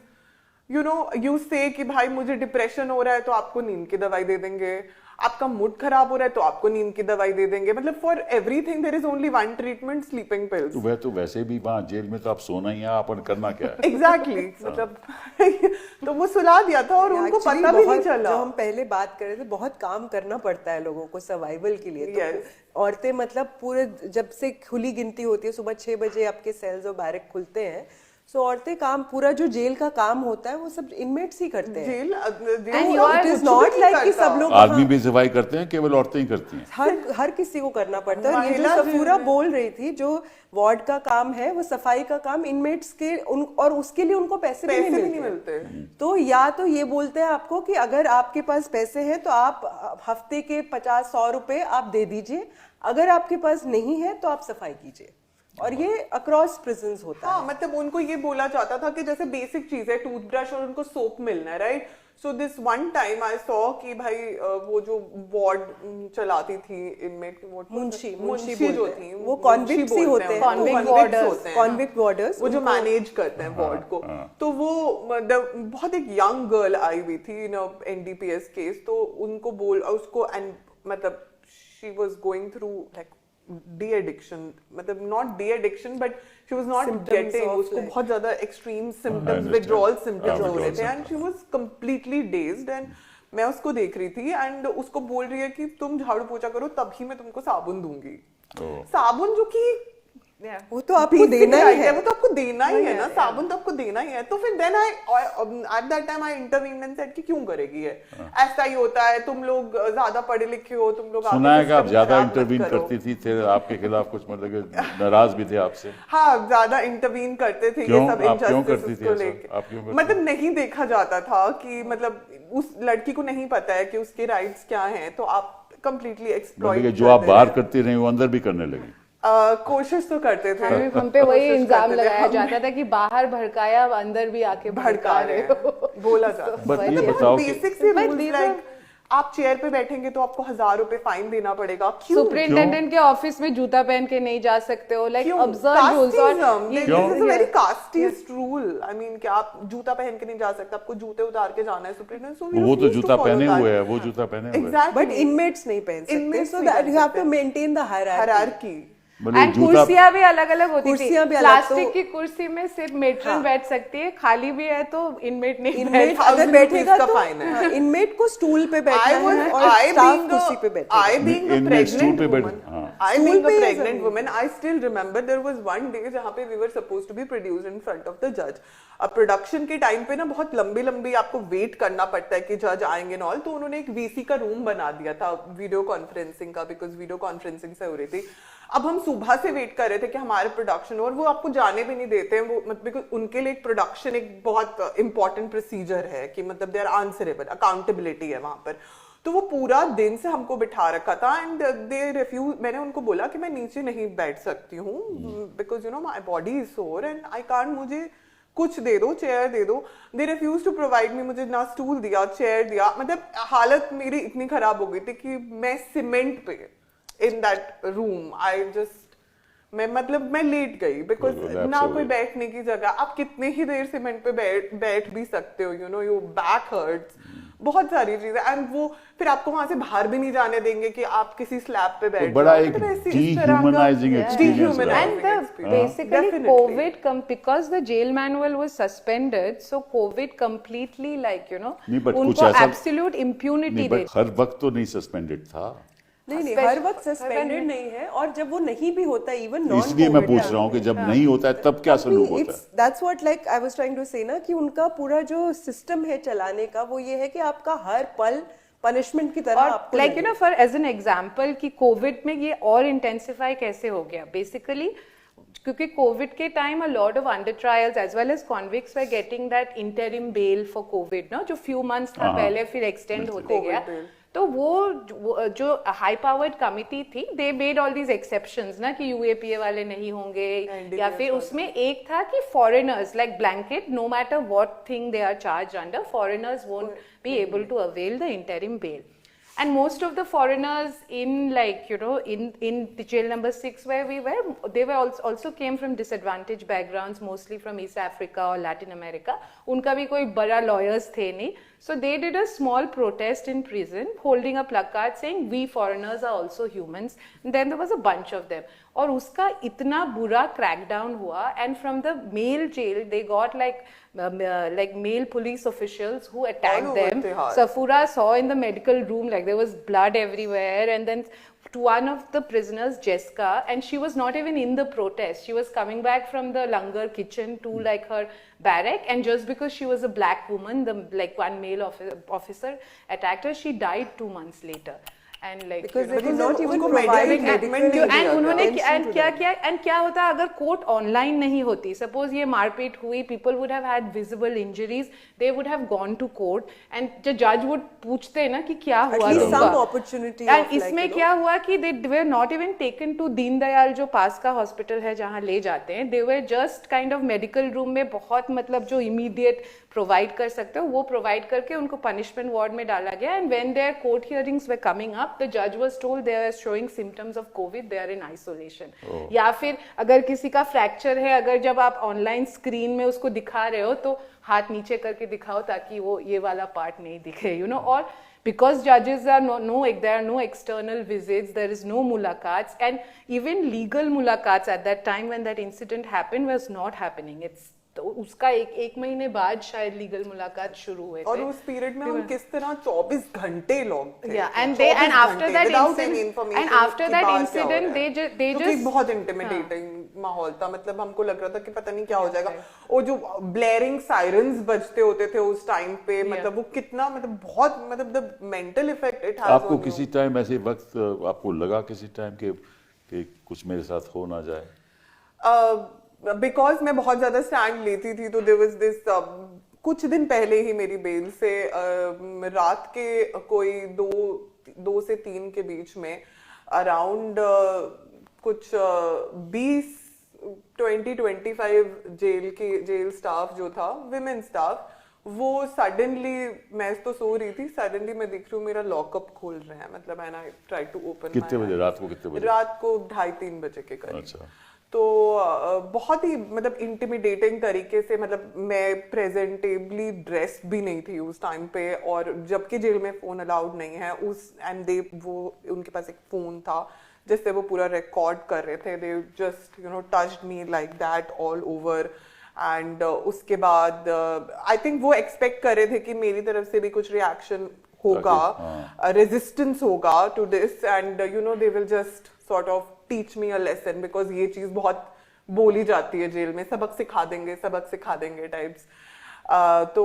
यू से कि भाई मुझे डिप्रेशन हो रहा है तो आपको नींद की दवाई दे देंगे, आपका मूड खराब हो रहा है तो आपको नींद की दवाई दे देंगे। मतलब for everything there is only one treatment, sleeping pills. वह तो वैसे भी वहाँ जेल में तो आप सोना ही है, अपन करना क्या है? एग्जैक्टली मतलब तो वो सुला दिया था और उनको पता भी नहीं चला। जो हम पहले बात कर रहे थे, बहुत काम करना पड़ता है लोगों को सर्वाइवल के लिए। तो औरतें मतलब पूरे जब से खुली गिनती होती है, सुबह 6 बजे आपके सेल्स और बैरक खुलते हैं, सो औरतें काम पूरा जो जेल का काम होता है वो सब इनमेट्स ही करते हैं। इट इज नॉट लाइक कि सब लोग, आदमी भी सफाई करते हैं, केवल औरतें ही करती हैं। हर किसी को करना पड़ता है। ये जो सफूरा बोल रही थी, जो वार्ड का काम है वो सफाई का काम इनमेट्स के और उसके लिए उनको पैसे भी नहीं मिलते। तो या तो ये बोलते हैं आपको कि अगर आपके पास पैसे हैं तो आप हफ्ते के 50-100 रुपए आप दे दीजिए, अगर आपके पास नहीं है तो आप सफाई कीजिए। और ये अक्रॉस प्रिजन्स होता है। मतलब उनको ये बोला जाता था कि जैसे बेसिक चीज है टूथब्रश और उनको सोप मिलना है, right? So this one time I saw कि भाई वो जो वार्ड चलाती थी इनमेट, मुंशी जो थी वो कॉन्विक्ट्स ही होते हैं, कॉन्विक्ट वार्डर्स, वो जो मैनेज करते हैं वार्ड को। तो वो बहुत एक यंग गर्ल आई हुई थी इन एनडीपीएस केस, तो उनको उसको मतलब she was going through like de-addiction, मतलब not de-addiction but she was not getting, उसको बहुत ज़्यादा extreme symptoms, withdrawal symptoms हो रहे थे and she was completely dazed and मैं उसको देख रही थी and उसको बोल रही है कि तुम झाड़ू पोछा करो तभी मैं तुमको साबुन दूंगी। साबुन जो कि वो तो आपको देना ही है, वो तो आपको देना ही है ना, साबुन तो आपको देना ही है। तो फिर then at that time I intervened and said कि क्यों करेगी है, ऐसा ही होता है, तुम लोग ज्यादा पढ़े लिखे हो, तुम लोग सुना है कि आप ज्यादा इंटरवीन करती थी, फिर आपके खिलाफ कुछ मतलब नाराज भी थे आपसे? हाँ, ज्यादा इंटरवीन करते थे ये सब इनजस्टिस को लेकर। मतलब नहीं देखा जाता था कि मतलब उस लड़की को नहीं पता है कि उसके राइट्स क्या हैं, तो आप कंप्लीटली एक्सप्लॉइट। जो आप बाहर करती रही वो अंदर भी करने लगी? कोशिश तो करते थे। हम पे वही इल्जाम लगाया जाता था कि बाहर भड़काया, अंदर भी आके भड़का रहे हो, बोला जाता। बेसिक से रूल्स लाइक आप चेयर पे बैठेंगे तो आपको 1000 रुपए फाइन देना पड़ेगा। सुपरिटेंडेंट के ऑफिस में जूता पहन के नहीं जा सकते हो, लाइक अब्सर्ड रूल्स। और this is a very casteist rule. I mean कि आप जूता पहन के नहीं जा सकते, आपको जूते उतार के जाना है सुपरिटेंडेंट। सो वो तो जूता पहने हुए है, वो जूता पहने हुए है, बट इनमेट्स नहीं पहन सकते। So that you have to maintain the hierarchy. And कुर्सियां भी अलग अलग होती थी। प्लास्टिक की कुर्सी में सिर्फ मेट्रन बैठ सकती है, खाली भी है तो इनमेट नहीं बैठ। अगर बैठेगा तो इनमेट को स्टूल पे बैठना है और स्टाफ कुर्सी पे बैठेगा। I being a pregnant woman, I still remember there was one day जहाँ पे we were supposed to be produced in front of the judge. अब प्रोडक्शन के टाइम पे ना बहुत लंबी आपको वेट करना पड़ता है कि जज आएंगे नॉल, तो उन्होंने एक वीसी का रूम बना दिया था वीडियो कॉन्फ्रेंसिंग का, बिकॉज वीडियो कॉन्फ्रेंसिंग से हो रही थी। अब हम सुबह से वेट कर रहे थे कि हमारे प्रोडक्शन, और वो आपको जाने भी नहीं देते हैं वो, मतलब उनके लिए एक प्रोडक्शन एक बहुत इंपॉर्टेंट प्रोसीजर है कि मतलब दे आर आंसरेबल, अकाउंटेबिलिटी है वहां पर। तो वो पूरा दिन से हमको बिठा रखा था एंड दे रिफ्यूज। मैंने उनको बोला कि मैं नीचे नहीं बैठ सकती हूँ because you know my body is sore and I can't, मुझे कुछ दे दो, चेयर दे दो। They refuse to provide me, मुझे ना स्टूल दिया, चेयर दिया। मतलब हालत मेरी इतनी खराब हो गई थी कि मैं सीमेंट पे in that room. मैं लेट गई बिकॉज ना कोई बैठने की जगह, आप कितने ही देर सीमेंट पे बैठ भी सकते हो, you know, your back hurts, बहुत सारी चीजें, एंड वो फिर आपको वहां से बाहर भी नहीं जाने देंगे कि आप किसी स्लैब पे बैठ बड़ा एक dehumanizing experience and basically COVID because the jail manual was suspended, so COVID completely उनको absolute impunity दे। हर वक्त तो नहीं सस्पेंडेड था। नहीं हर वक्त सस्पेंडेड नहीं है, और जब वो नहीं भी होता इवन नॉन, इसलिए मैं पूछ रहा हूँ कि जब नहीं होता है तब क्या सलूक होता है। That's what like I was trying to say ना, कि उनका पूरा जो सिस्टम है चलाने का वो ये है कि आपका हर पल पनिशमेंट की तरह आपको like for as an example कि कोविड में ये और इंटेंसिफाई कैसे हो गया बेसिकली, क्योंकि कोविड के time a lot of under trials as well as convicts were getting that interim bail for Covid ना, जो फ्यू मंथ्स था पहले फिर एक्सटेंड होते गया। तो वो जो हाई पावर्ड कमिटी थी, they made all these exceptions ना कि यूएपीए वाले नहीं होंगे, या फिर उसमें एक था कि foreigners like blanket no matter what thing they are charge under, foreigners won't be able to avail the interim bail. And most of the foreigners in in the jail number 6 where we were, they were also came from disadvantaged backgrounds, mostly from East Africa or Latin America. उनका भी कोई बड़ा lawyers थे नहीं, so they did a small protest in prison holding a placard saying we foreigners are also humans. And then there was a bunch of them, और उसका इतना बुरा crackdown हुआ, and from the male jail they got like male police officials who attacked them. Safura saw in the medical room like there was blood everywhere, and then to one of the prisoners, Jessica, and she was not even in the protest. She was coming back from the langar kitchen to like her barrack, and just because she was a black woman, the one male officer attacked her. She died 2 months later. And like because they did not even provide medical and उन्होंने and क्या किया, and क्या होता अगर court online नहीं होती, suppose ये मारपीट हुई, people would have had visible injuries, they would have gone to court, and the judge would पूछते ना कि क्या हुआ, at least some opportunity. and इसमें क्या हुआ कि they were not even taken to Deen Dayal जो पास का हॉस्पिटल है जहाँ ले जाते हैं, they were just kind of medical room में बहुत मतलब जो immediate प्रोवाइड कर सकते हो वो प्रोवाइड करके उनको पनिशमेंट वार्ड में डाला गया. And when there court hearings were coming up, the जज was told they are showing symptoms of COVID, they are in isolation. या फिर अगर किसी का फ्रैक्चर है, अगर जब आप ऑनलाइन स्क्रीन में उसको दिखा रहे हो तो हाथ नीचे करके दिखाओ ताकि वो ये वाला पार्ट नहीं दिखे, यू नो. और because judges are there are no external visits, there is no mulakats, and even legal mulakats at that time when that incident happened was not happening. It's तो उसका एक महीने बाद शायद लीगल मुलाकात शुरू हुए थे. और उस पीरियड में हम किस तरह 24 घंटे लोग थे. and after that incident they just बहुत इंटिमिडेटिंग माहौल था. मतलब हमको लग रहा था कि पता नहीं क्या हो जाएगा. और जो ब्लेयरिंग सायरन्स बजते होते थे उस टाइम पे, मतलब वो कितना बहुत the mental effect it has. आपको किसी टाइम ऐसे वक्त आपको लगा किसी टाइम कि कुछ मेरे साथ हो ना जाए? बिकॉज मैं बहुत ज्यादा स्टैंड लेती थी, तो देयर वाज दिस कुछ दिन पहले ही मेरी बेल से रात के कोई 2 से 3 के बीच में अराउंड कुछ 20-25 जेल स्टाफ जो था, विमेन स्टाफ, वो सडनली, मैं तो सो रही थी, सडनली मैं दिख रही हूँ मेरा लॉकअप खोल रहे हैं. मतलब and I try to open. कितने बजे? रात को कितने बजे? रात को 2:30-3 बजे के करीब. अच्छा. तो बहुत ही मतलब इंटिमिडेटिंग तरीके से, मतलब मैं प्रेजेंटेबली ड्रेस्ड भी नहीं थी उस टाइम पे, और जबकि जेल में फोन अलाउड नहीं है एंड वो उनके पास एक फोन था जिससे वो पूरा रिकॉर्ड कर रहे थे. They just touched me like that all over. And उसके बाद आई थिंक वो एक्सपेक्ट कर रहे थे कि मेरी तरफ से भी कुछ रिएक्शन होगा, रेजिस्टेंस होगा to this, and they will just sort of teach me a lesson, because ये चीज बहुत बोली जाती है जेल में, सबक सिखा देंगे टाइप्स. तो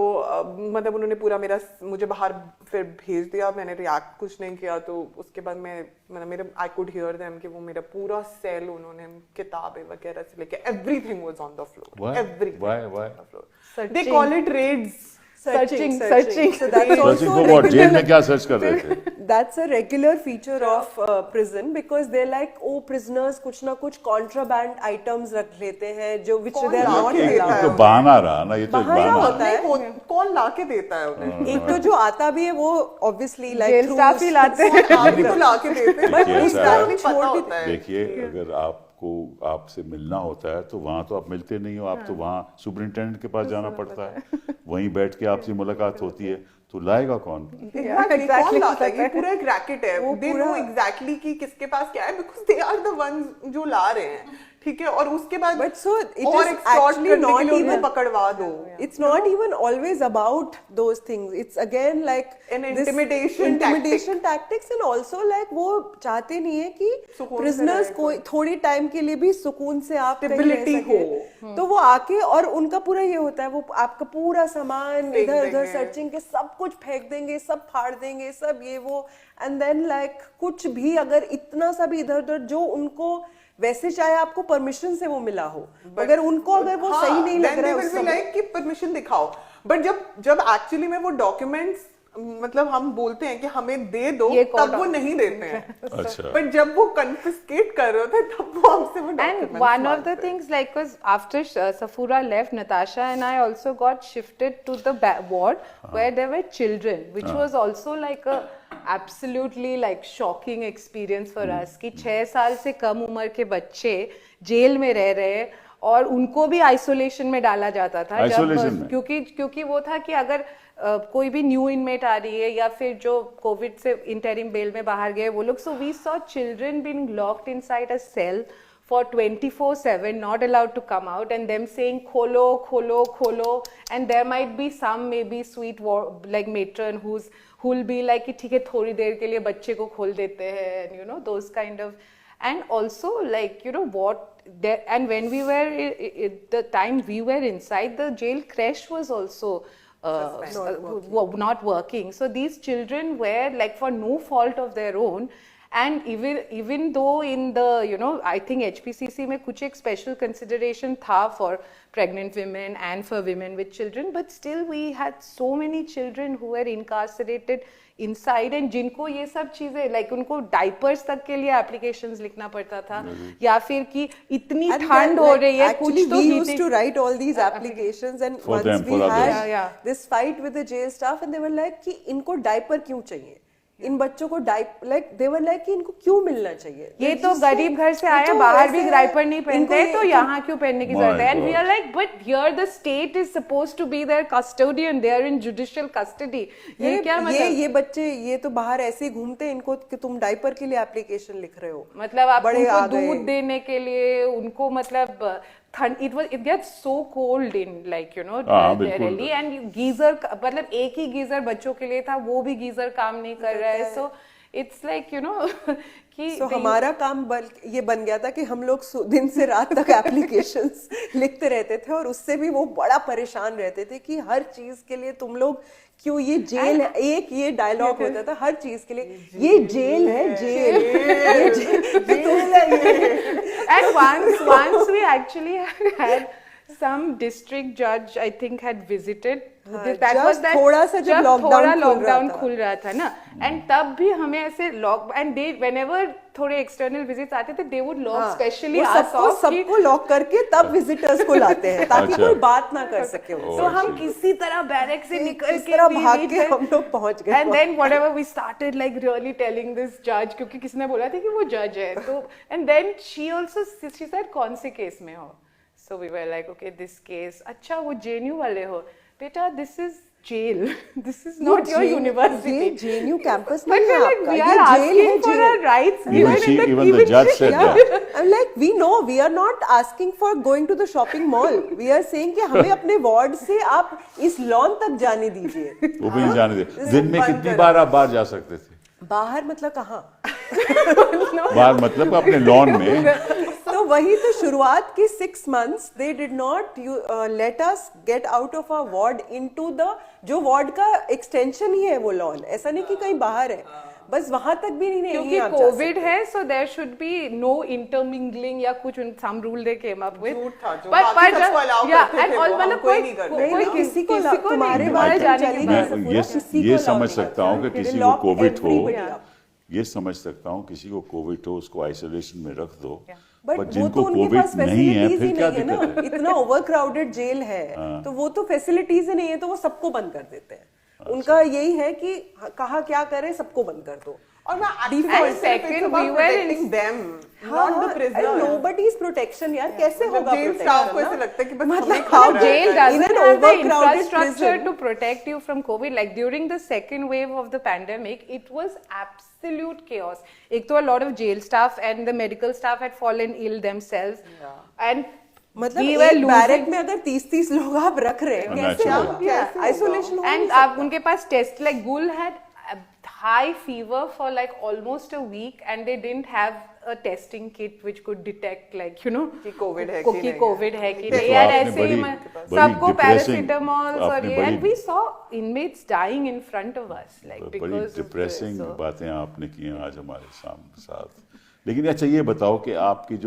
मतलब उन्होंने पूरा मुझे बाहर फिर भेज दिया. मैंने रिएक्ट कुछ नहीं किया. तो उसके बाद मेरे आई कुड हियर देम कि वो मेरा पूरा सेल उन्होंने किताबें वगैरह से लेके everything was on the floor. Everything on the floor. They call it raids. searching. So that's searching also for what? Jail में क्या सर्च कर रहे थे? that's a regular feature of prison because they're like, oh, prisoners कुछ ना कुछ contraband items रख लेते हैं जो which कौन they are ला not के एक allowed. तो बहाना रहा ना, ये तो एक बहाना बहाना होता है। कौन ला के देता है उन्हें? एक तो जो आता भी है वो obviously like jail through staff ही लाते हैं। आप भी तो ला के देते हैं, But देखिए, इस ऐसा तरह है। की पता छोटी होता है। देखिए, अगर आपको आपसे मिलना होता है तो वहां तो आप मिलते नहीं हो, आप तो वहां सुपरिंटेंडेंट के पास जाना पड़ता है, वहीं बैठ के आपसे मुलाकात होती है, तो लाएगा कौन? Exactly, exactly, कौन लाता है? पता ये है। पूरा एक रैकेट है, वो they पूरा- know exactly कि किसके पास क्या है because they are the ones जो ला रहे हैं, ठीक है? और उसके बाद But so it और is extort actually करने के not लिए उन्हें even- पकड़वा दो। It's not even always about those things. It's again like An this intimidation tactics and also like वो चाहते नहीं है कि सुकून से prisoners रहे कोई थोड़ी टाइम के लिए भी सुकून से आप कहीं रह Stability सके। हो। तो वो आके और उनका पूरा ये होता है, वो आपका पूरा सामान फेंक इधर उधर देंगे। सर्चिंग के सब कुछ फेंक देंगे, सब फाड़ देंगे, सब ये वो एंड देन लाइक कुछ भी अगर इतना सा भी इधर उधर जो उनको वैसे चाहे आपको परमिशन से वो मिला हो, मगर उनको अगर वो हाँ, सही नहीं लग then रहा है they उस will be समय like कि परमिशन दिखाओ, बट जब एक्चुअली में वो डॉक्यूमेंट्स मतलब हम बोलते हैं कि हमें दे दो, ये तब वो नहीं देते हैं। अच्छा। बट जब वो कन्फिस्केट कर रहे होते हैं तब वो हमसे वो And documents one of मांगते the हैं। things, like, because after Safura left, Natasha and I also got shifted to the ward where there were children, which was also like a absolutely like shocking experience for us कि 6 साल से कम उम्र के बच्चे jail में रह रहे हैं और उनको भी आइसोलेशन में डाला जाता था। Isolation में? क्योंकि वो था कि अगर कोई भी न्यू इनमेट आ रही है या फिर जो कोविड से इंटरिम बेल में बाहर गए वो लोग, so we saw children being locked inside a cell for 24/7, not allowed to come out, and them saying kholo kholo kholo, and there might be some maybe sweet like matron who'll be like कि ठीक है थोड़ी देर के लिए बच्चे को खोल देते हैं, and you know those kind of, and also like you know what there, and when we were the time we were inside the jail, creche was also not working. So these children were like for no fault of their own. And even though in the, you know, I think HPCC में कुछ एक special consideration था for pregnant women and for women with children, but still we had so many children who were incarcerated inside, and जिनको ये सब चीजें like उनको diapers तक के लिए applications लिखना पड़ता था, या फिर कि इतनी And ठंड then, हो like, रही है actually कुछ तो we used heating- to write all these applications and For once them, we for had others. this fight with the jail staff and they were like कि इनको डायपर क्यों चाहिए, इन बच्चों को like they were like कि इनको क्यों मिलना चाहिए, ये It's तो just like, गरीब घर से ये आया, तो बाहर भी ऐसे है, डायपर नहीं पहनते इनको हैं, ये- तो यहाँ क्यों पहनने की My जरूरत है? And we God. are like, but here the state is supposed to be their custodian, they are in judicial custody. ये क्या मतलब? ये बच्चे ये तो बाहर ऐसे ही घूमते हैं, इनको कि तुम डायपर के लिए एप्लीकेशन लिख रहे हो, मतलब आप बड़े उनको आ गए। दूध देने के लिए उनको मतलब ठंड, it gets so cold in like you know हाँ, बिल्कुल। Delhi, and गीजर मतलब एक ही गीजर बच्चों के लिए था, वो भी गीजर काम नहीं कर रहा है, so it's like you know कि So, हमारा काम ये बन गया था कि हम लोग दिन से रात तक एप्लीकेशंस लिखते रहते थे और उससे भी वो बड़ा परेशान रहते थे कि हर चीज के लिए तुम लोग क्यों, ये जेल है, एक ये डायलॉग होता था हर चीज के लिए, ये जेल है, जेल ये जेल है ये। And once we actually had some district judge, I think, had visited. हाँ, that was just that थोड़ा सा जब lockdown खुल रहा था ना, and तब भी हमें ऐसे लॉक, and they whenever थोड़े external visits आते थे, they would lock specially us off कि सबको लॉक करके तब विजिटर्स को लाते हैं ताकि अच्छा। कोई बात ना कर सके ओ, उनसे। तो हम अच्छा। किसी तरह बैरक से निकल इस के तरह we भाग reached के there. हम लोग पहुंच गए And then whatever we started like really telling this judge, क्योंकि किसने बोला था कि वो जज है, तो and then she said कौन से केस में हो, so we were like okay this case, अच्छा वो JNU वाले हो, बेटा this is jail, this is not your university. ये JNU कैंपस But नहीं we're है like आपका, we ये are जेल है, asking for our jail. rights Even the judge said Yeah, that. I'm like, we know, we are not asking for going to the shopping mall. We are saying कि हमें अपने ward से आप इस lawn तक जाने दीजिए। वो भी नहीं जाने दे। दिन में बंद कितनी करो। बार आप बाहर जा सकते थे? बाहर मतलब कहाँ? बाहर मतलब अपने लॉन में। तो वही तो शुरुआत की 6 months they did not let us get out of our ward into the जो वार्ड का एक्सटेंशन ही है वो लॉन, ऐसा नहीं कि कहीं बाहर है, बस वहां तक भी नहीं क्योंकि आप जा कोविड सकते। है, so there should be no intermingling या कुछ some rule they came up with. झूठ था जो But बाकी सबको allow yeah, करते and थे all वो, मतलब हमको ही नहीं करते। नहीं, कोई नहीं, किसी को नहीं, तुम्हारे नहीं, बात जाने चली के गई बाद। सफूरा, किसी ये को समझ allow सकता हूँ कि नहीं किसी करते। को Lock कोविड हो, everybody up। ये समझ सकता हूँ किसी को कोविड हो उसको आइसोलेशन में रख दो, बट पर वो जिनको तो उनके पास कोविड नहीं है फैसिलिटीज ही फिर क्या नहीं है ना, दिक्कत है? इतना ओवर क्राउडेड जेल है तो वो तो फैसिलिटीज ही नहीं है, तो वो सबको बंद कर देते हैं। उनका यही है कि कहा क्या करें, सबको बंद कर दो। और मैं And second, we were in them, not the prisoner. nobody's protection यार, कैसे होगा जेल protection स्टाफ को ना? ऐसे लगता है कि बस मतलब हमें खा रहा jail है। doesn't In an have the overcrowded infrastructure prison. to protect you from COVID. Like during the second wave of the pandemic, it was absolute chaos. एक तो a lot of jail staff and the medical staff had fallen ill themselves, and मतलब we were एक barrack losing. में अगर 30-30 लोग आप रख रहे हैं, कैसे Natural. होगा? Yeah. आइसोलेशन हो And नहीं आप सकता। उनके पास test like Gul had a high fever for like almost a week and they didn't have a testing kit which could detect like you know कि COVID है कि कि नहीं है। COVID है कि तो नहीं यार आपने ऐसे ही बड़ी सबको depressing- पैरासिटामोल और आपने ये बड़ी- and we saw inmates dying in front of us like बड़ी because of this, depressing so- बातें आपने की हैं आज हमारे साथ। लेकिन अच्छा ये बताओ कि आपकी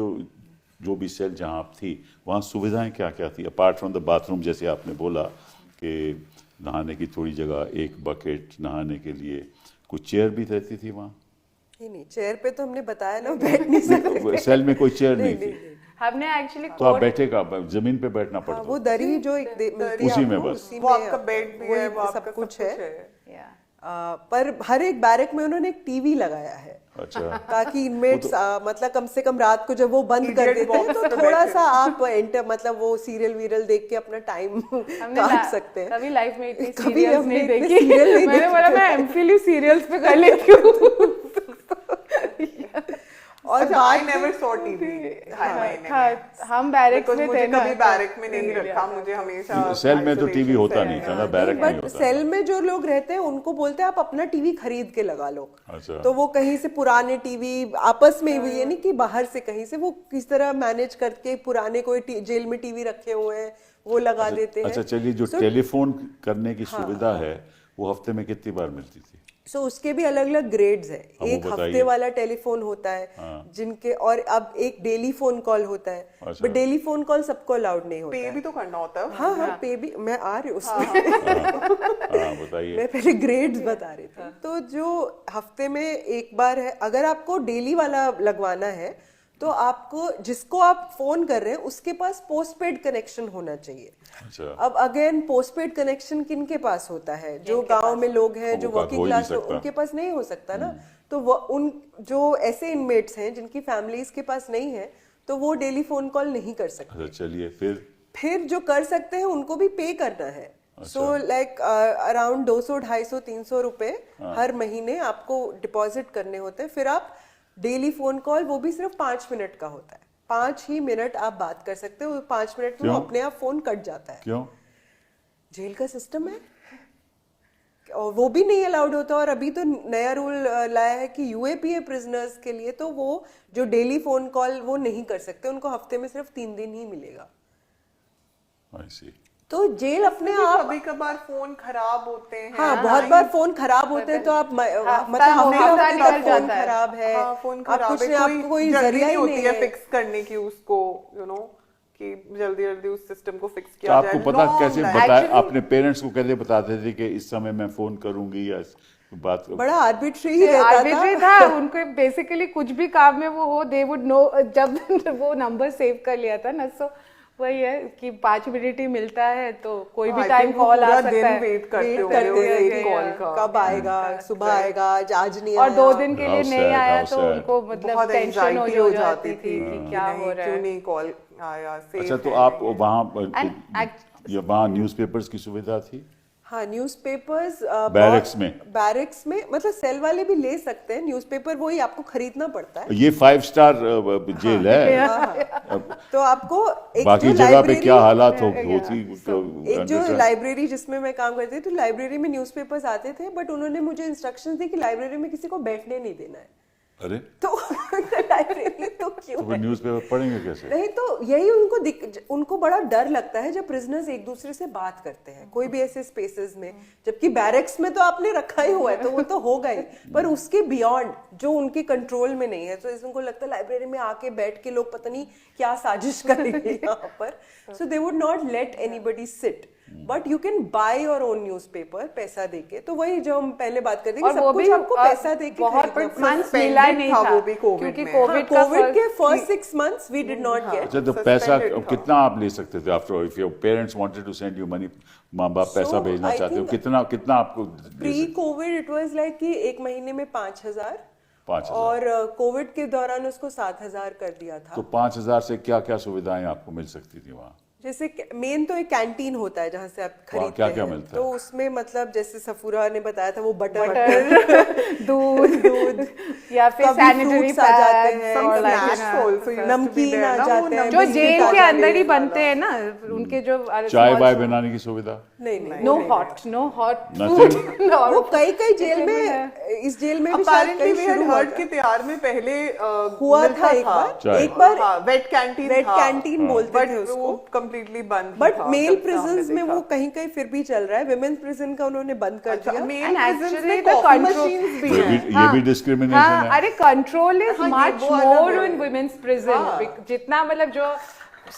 जो भी सेल जहाँ आप थी वहाँ सुविधाएं क्या क्या थी अपार्ट फ्रॉम द बाथरूम, जैसे आपने बोला कि नहाने की थोड़ी जगह, एक बकेट नहाने के लिए, कुछ चेयर भी रहती थी वहाँ? नहीं, चेयर पे तो हमने बताया ना, बैठ नहीं सकते। सेल में कोई चेयर नहीं थी, हमने एक्चुअली तो आप बैठे कहाँ, जमीन पे बैठना हाँ, पड़ता? वो दरी जो एक मिलती है उसी में आपको, बस। उसी वो आपका बेड भी है, वही वो आपका सब कुछ है। yeah. पर हर एक बैरक में उन्होंने एक टीवी लगाया है अच्छा, ताकि इनमेट्स मतलब कम से कम रात को जब वो बंद कर Idiot देते हैं box तो पे थोड़ा बैठे। सा आप एंटर मतलब वो सीरियल वीरियल देख के अपना टाइम हमने काट सकते हैं। कभी लाइफ में इतनी कभी सीरियल्स हमने नहीं इतने देखी serial नहीं मैंने देखे। बोला मैं एमफिल सीरियल्स पे कर लेती हूँ और अच्छा, I never saw TV हर महीने में। हम बैरक्स Because में मुझे थे ना कभी बैरक में नहीं रखा, मुझे हमेशा सेल में तो टीवी isolation होता से नहीं था है। ना, बैरक में बट होता। सेल में जो लोग रहते हैं उनको बोलते हैं आप अपना टीवी खरीद के लगा लो। अच्छा। तो वो कहीं से पुराने टीवी आपस में भी ये नहीं कि बाहर से कहीं से वो किस तरह मैनेज करके पुराने कोई जेल में टीवी रखे हुए हैं वो लगा देते हैं। अच्छा चलिए, जो So- टेलीफोन करने की सुविधा है वो हफ्ते में कितनी बार मिलती थी? सो उसके भी अलग अलग ग्रेड्स हैं। वो एक बताइए। हफ्ते वाला टेलीफोन होता है जिनके, और अब एक डेली फोन कॉल होता है, अच्छा। बट डेली फोन कॉल सबको अलाउड नहीं होता पे है। भी तो करना होता है। हाँ हाँ, पे भी मैं आ रही हूँ उसमें। हाँ बताइए। मैं पहले ग्रेड्स बता रही थी। तो जो हफ्ते में एक बार है, अगर आपको डेली वाला लगवाना है तो आपको जिसको आप फोन कर रहे हैं उसके पास पोस्टपेड कनेक्शन होना चाहिए। अच्छा, अब अगेन पोस्टपेड कनेक्शन किन के पास होता है? जो गांव में लोग हैं, जो वो वर्किंग हो ही क्लास, नहीं सकता। उनके पास नहीं हो सकता ना। तो वो उन जो ऐसे इनमेट्स हैं जिनकी फैमिलीज के पास नहीं है तो वो डेली फोन कॉल नहीं कर सकते। अच्छा चलिए, फिर जो कर सकते हैं उनको भी पे करना है। सो लाइक अराउंड 200, 250, 300 रुपए हर महीने आपको डिपॉजिट करने होते हैं। फिर आप डेली फोन कॉल, वो भी सिर्फ 5 मिनट का होता है, 5 ही मिनट आप बात कर सकते हो। 5 मिनट में वो क्यों? अपने आप फोन कट जाता है। क्यों? जेल का सिस्टम है और वो भी नहीं अलाउड होता। और अभी तो नया रूल लाया है कि यूएपीए प्रिजनर्स के लिए तो वो जो डेली फोन कॉल वो नहीं कर सकते, उनको हफ्ते में सिर्फ 3 दिन ही मिलेगा। I see. तो जेल अपने आप, कभी कभार फोन खराब होते हैं। हाँ बहुत बार फोन खराब होते हैं तो आप मतलब हफ्ता हफ्ते निकल का फोन जाता है। खराब है, हाँ, फोन आप खराब कुछ है, नहीं, आपको कोई जल्दी जरिया ही होती नहीं है है। फिक्स करने की उसको, यू नो, कि जल्दी जल्दी उस सिस्टम को फिक्स तो किया जाए। आपको पता Long कैसे life. बताया? Actually- अपने पेरेंट्स को कैसे बताते थे कि इस समय मैं फोन करूंगी या बात? बड़ा आर्बिट्री ही रहता आर्बिट्री था। था उनको बेसिकली, कुछ भी काम में वो हो, दे वुड नो। जब वो नंबर सेव कर लिया था ना, सो वही है कि 5 मिनट ही मिलता है तो कोई भी I टाइम think वो कॉल आ पूरा सकता दिन है। वेट करते वेट होंगे करते उस हैं एक कि कॉल का। कब आएगा, सुबह आएगा, आज नहीं और आया। 2 दिन के लिए How नहीं sad, आया how तो sad. उनको मतलब बहुत टेंशन एंजाइटी हो हो जाती जाती थी कि क्या नहीं, हो रहा क्यों है। नहीं कॉल आया, safe अच्छा, तो है, आप नहीं है। वहाँ वहाँ न्यूज़पेपर्स की सुविधा थी हाँ, न्यूज़पेपर्स बैरक्स में? बैरक्स में मतलब सेल वाले भी ले सकते हैं न्यूज़पेपर, वही आपको खरीदना पड़ता है। ये 5 स्टार जेल है। तो आपको एक बाकी जो जगह पे लाइब्रेरी, क्या हालात होती एक जो लाइब्रेरी जिसमें मैं काम करती थी, तो लाइब्रेरी में न्यूज़पेपर्स आते थे, बट उन्होंने मुझे इंस्ट्रक्शंस दी कि लाइब्रेरी में किसी को बैठने नहीं देना है। अरे तो लाइब्रेरी तो क्यों तो है? न्यूज़पेपर पढ़ेंगे कैसे? नहीं तो यही उनको बड़ा डर लगता है जब प्रिजनर्स एक दूसरे से बात करते हैं कोई भी ऐसे स्पेसेस में, जबकि बैरक्स में तो आपने रखा ही हुआ है तो वो तो होगा ही, पर उसके बियॉन्ड जो उनके कंट्रोल में नहीं है, तो इसको लगता है लाइब्रेरी में आके बैठ के लोग पता नहीं क्या साजिश करेंगे यहाँ पर, so they would not let anybody sit, but you can buy your own newspaper पैसा देके। तो वही जो हम पहले बात करते हैं कि सब कुछ आपको पैसा देके बहुत खरीदना मंथ्स मिला नहीं था वो भी कोविड क्योंकि में। कोविड के first 6 months we did not get। अच्छा तो पैसा कितना आप ले सकते थे? After if your parents wanted to send you money, माँ बाप पैसा So, भेजना I चाहते हो, think कितना कितना आपको pre Covid it was like कि एक महीने में 5,000 5,000। और कोविड के दौरान उसको 7,000 कर दिया था। तो 5,000 से क्या क्या सुविधाएं आपको मिल सकती थी वहाँ? जैसे मेन तो एक कैंटीन होता है जहाँ से आप खरीदते क्या क्या हैं, मिलता तो है? उसमें मतलब जैसे सफूरा ने बताया था वो बटर दूध या फिर कभी सैनिटरी fruits आ जाते पैड्स हैं, और some like snacks also used to be नमकीन there आ ना, जाते वो हैं जो नमकीन जेल के ताजा अंदर ही days बनते वाला। हैं ना उनके जो चाय वाय बनाने की सुविधा? नहीं नहीं नो वो नहीं हॉट नो हॉट Nothing? है। वो कई जेल में, इस जेल में भी शायद Apparently कई we had शुरू हुआ heard था। कि त्यार में पहले हुआ मिलता था चाय। एक बार वेट कैंटीन वेट कैंटीन बोलते बट थे वो उसको, कंप्लीटली बंद बट था मेल जब से हमने प्रिजन्स में देखा। वो कहीं कहीं फिर भी चल रहा है, विमेन्स प्रिजन का उन्होंने बंद कर अच्छा, दिया। मेल And prisons actually में the कॉफी control- मशीन्स भी तो ये हैं। भी ये भी डिस्क्रिमिनेशन हाँ, है। अरे कंट्रोल इज हाँ, ये मच वो अलग मोर है। इन वुमेन्स प्रिजन हाँ। जितना मतलब जो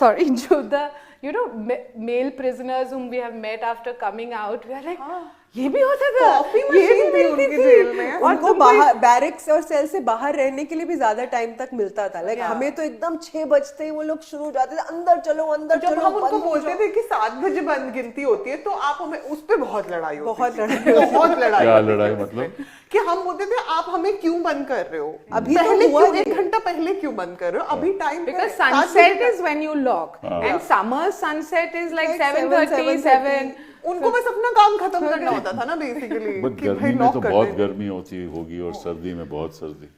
सॉरी जो the you know male prisoners whom we have met after coming out we are like ये भी होता था, कॉफी ये मशीन भी मिलती उनके थी। जेल में। और उनको तुमको बाहर बैरिक्स और सेल से बाहर रहने के लिए भी ज्यादा टाइम तक मिलता था। Like Yeah. हमें तो एकदम 6 बजते ही वो लोग शुरू हो जाते थे, अंदर चलो अंदर जब चलो, हम उनको बंद हो बोलते जाओ। थे कि 7 बजे बंद गिनती होती है तो आप हमें उस पे बहुत लड़ाई होती बहुत थी। लड़ाई बहुत लड़ाई क्या होती थी लड़ाई उस पे। मतलब? कि हम बोलते थे आप हमें क्यों बंद कर रहे हो, अभी तो पहले हुआ क्यों नहीं। 1 घंटा पहले क्यों बंद कर रहे हो, अभी time because sunset is when you lock and summer sunset is like Like 7:30 7 उनको बस अपना काम खत्म करना होता था ना बेसिकली बट कि गर्मी भाई में लॉक तो कर बहुत दे। गर्मी होती होगी और सर्दी में बहुत सर्दी,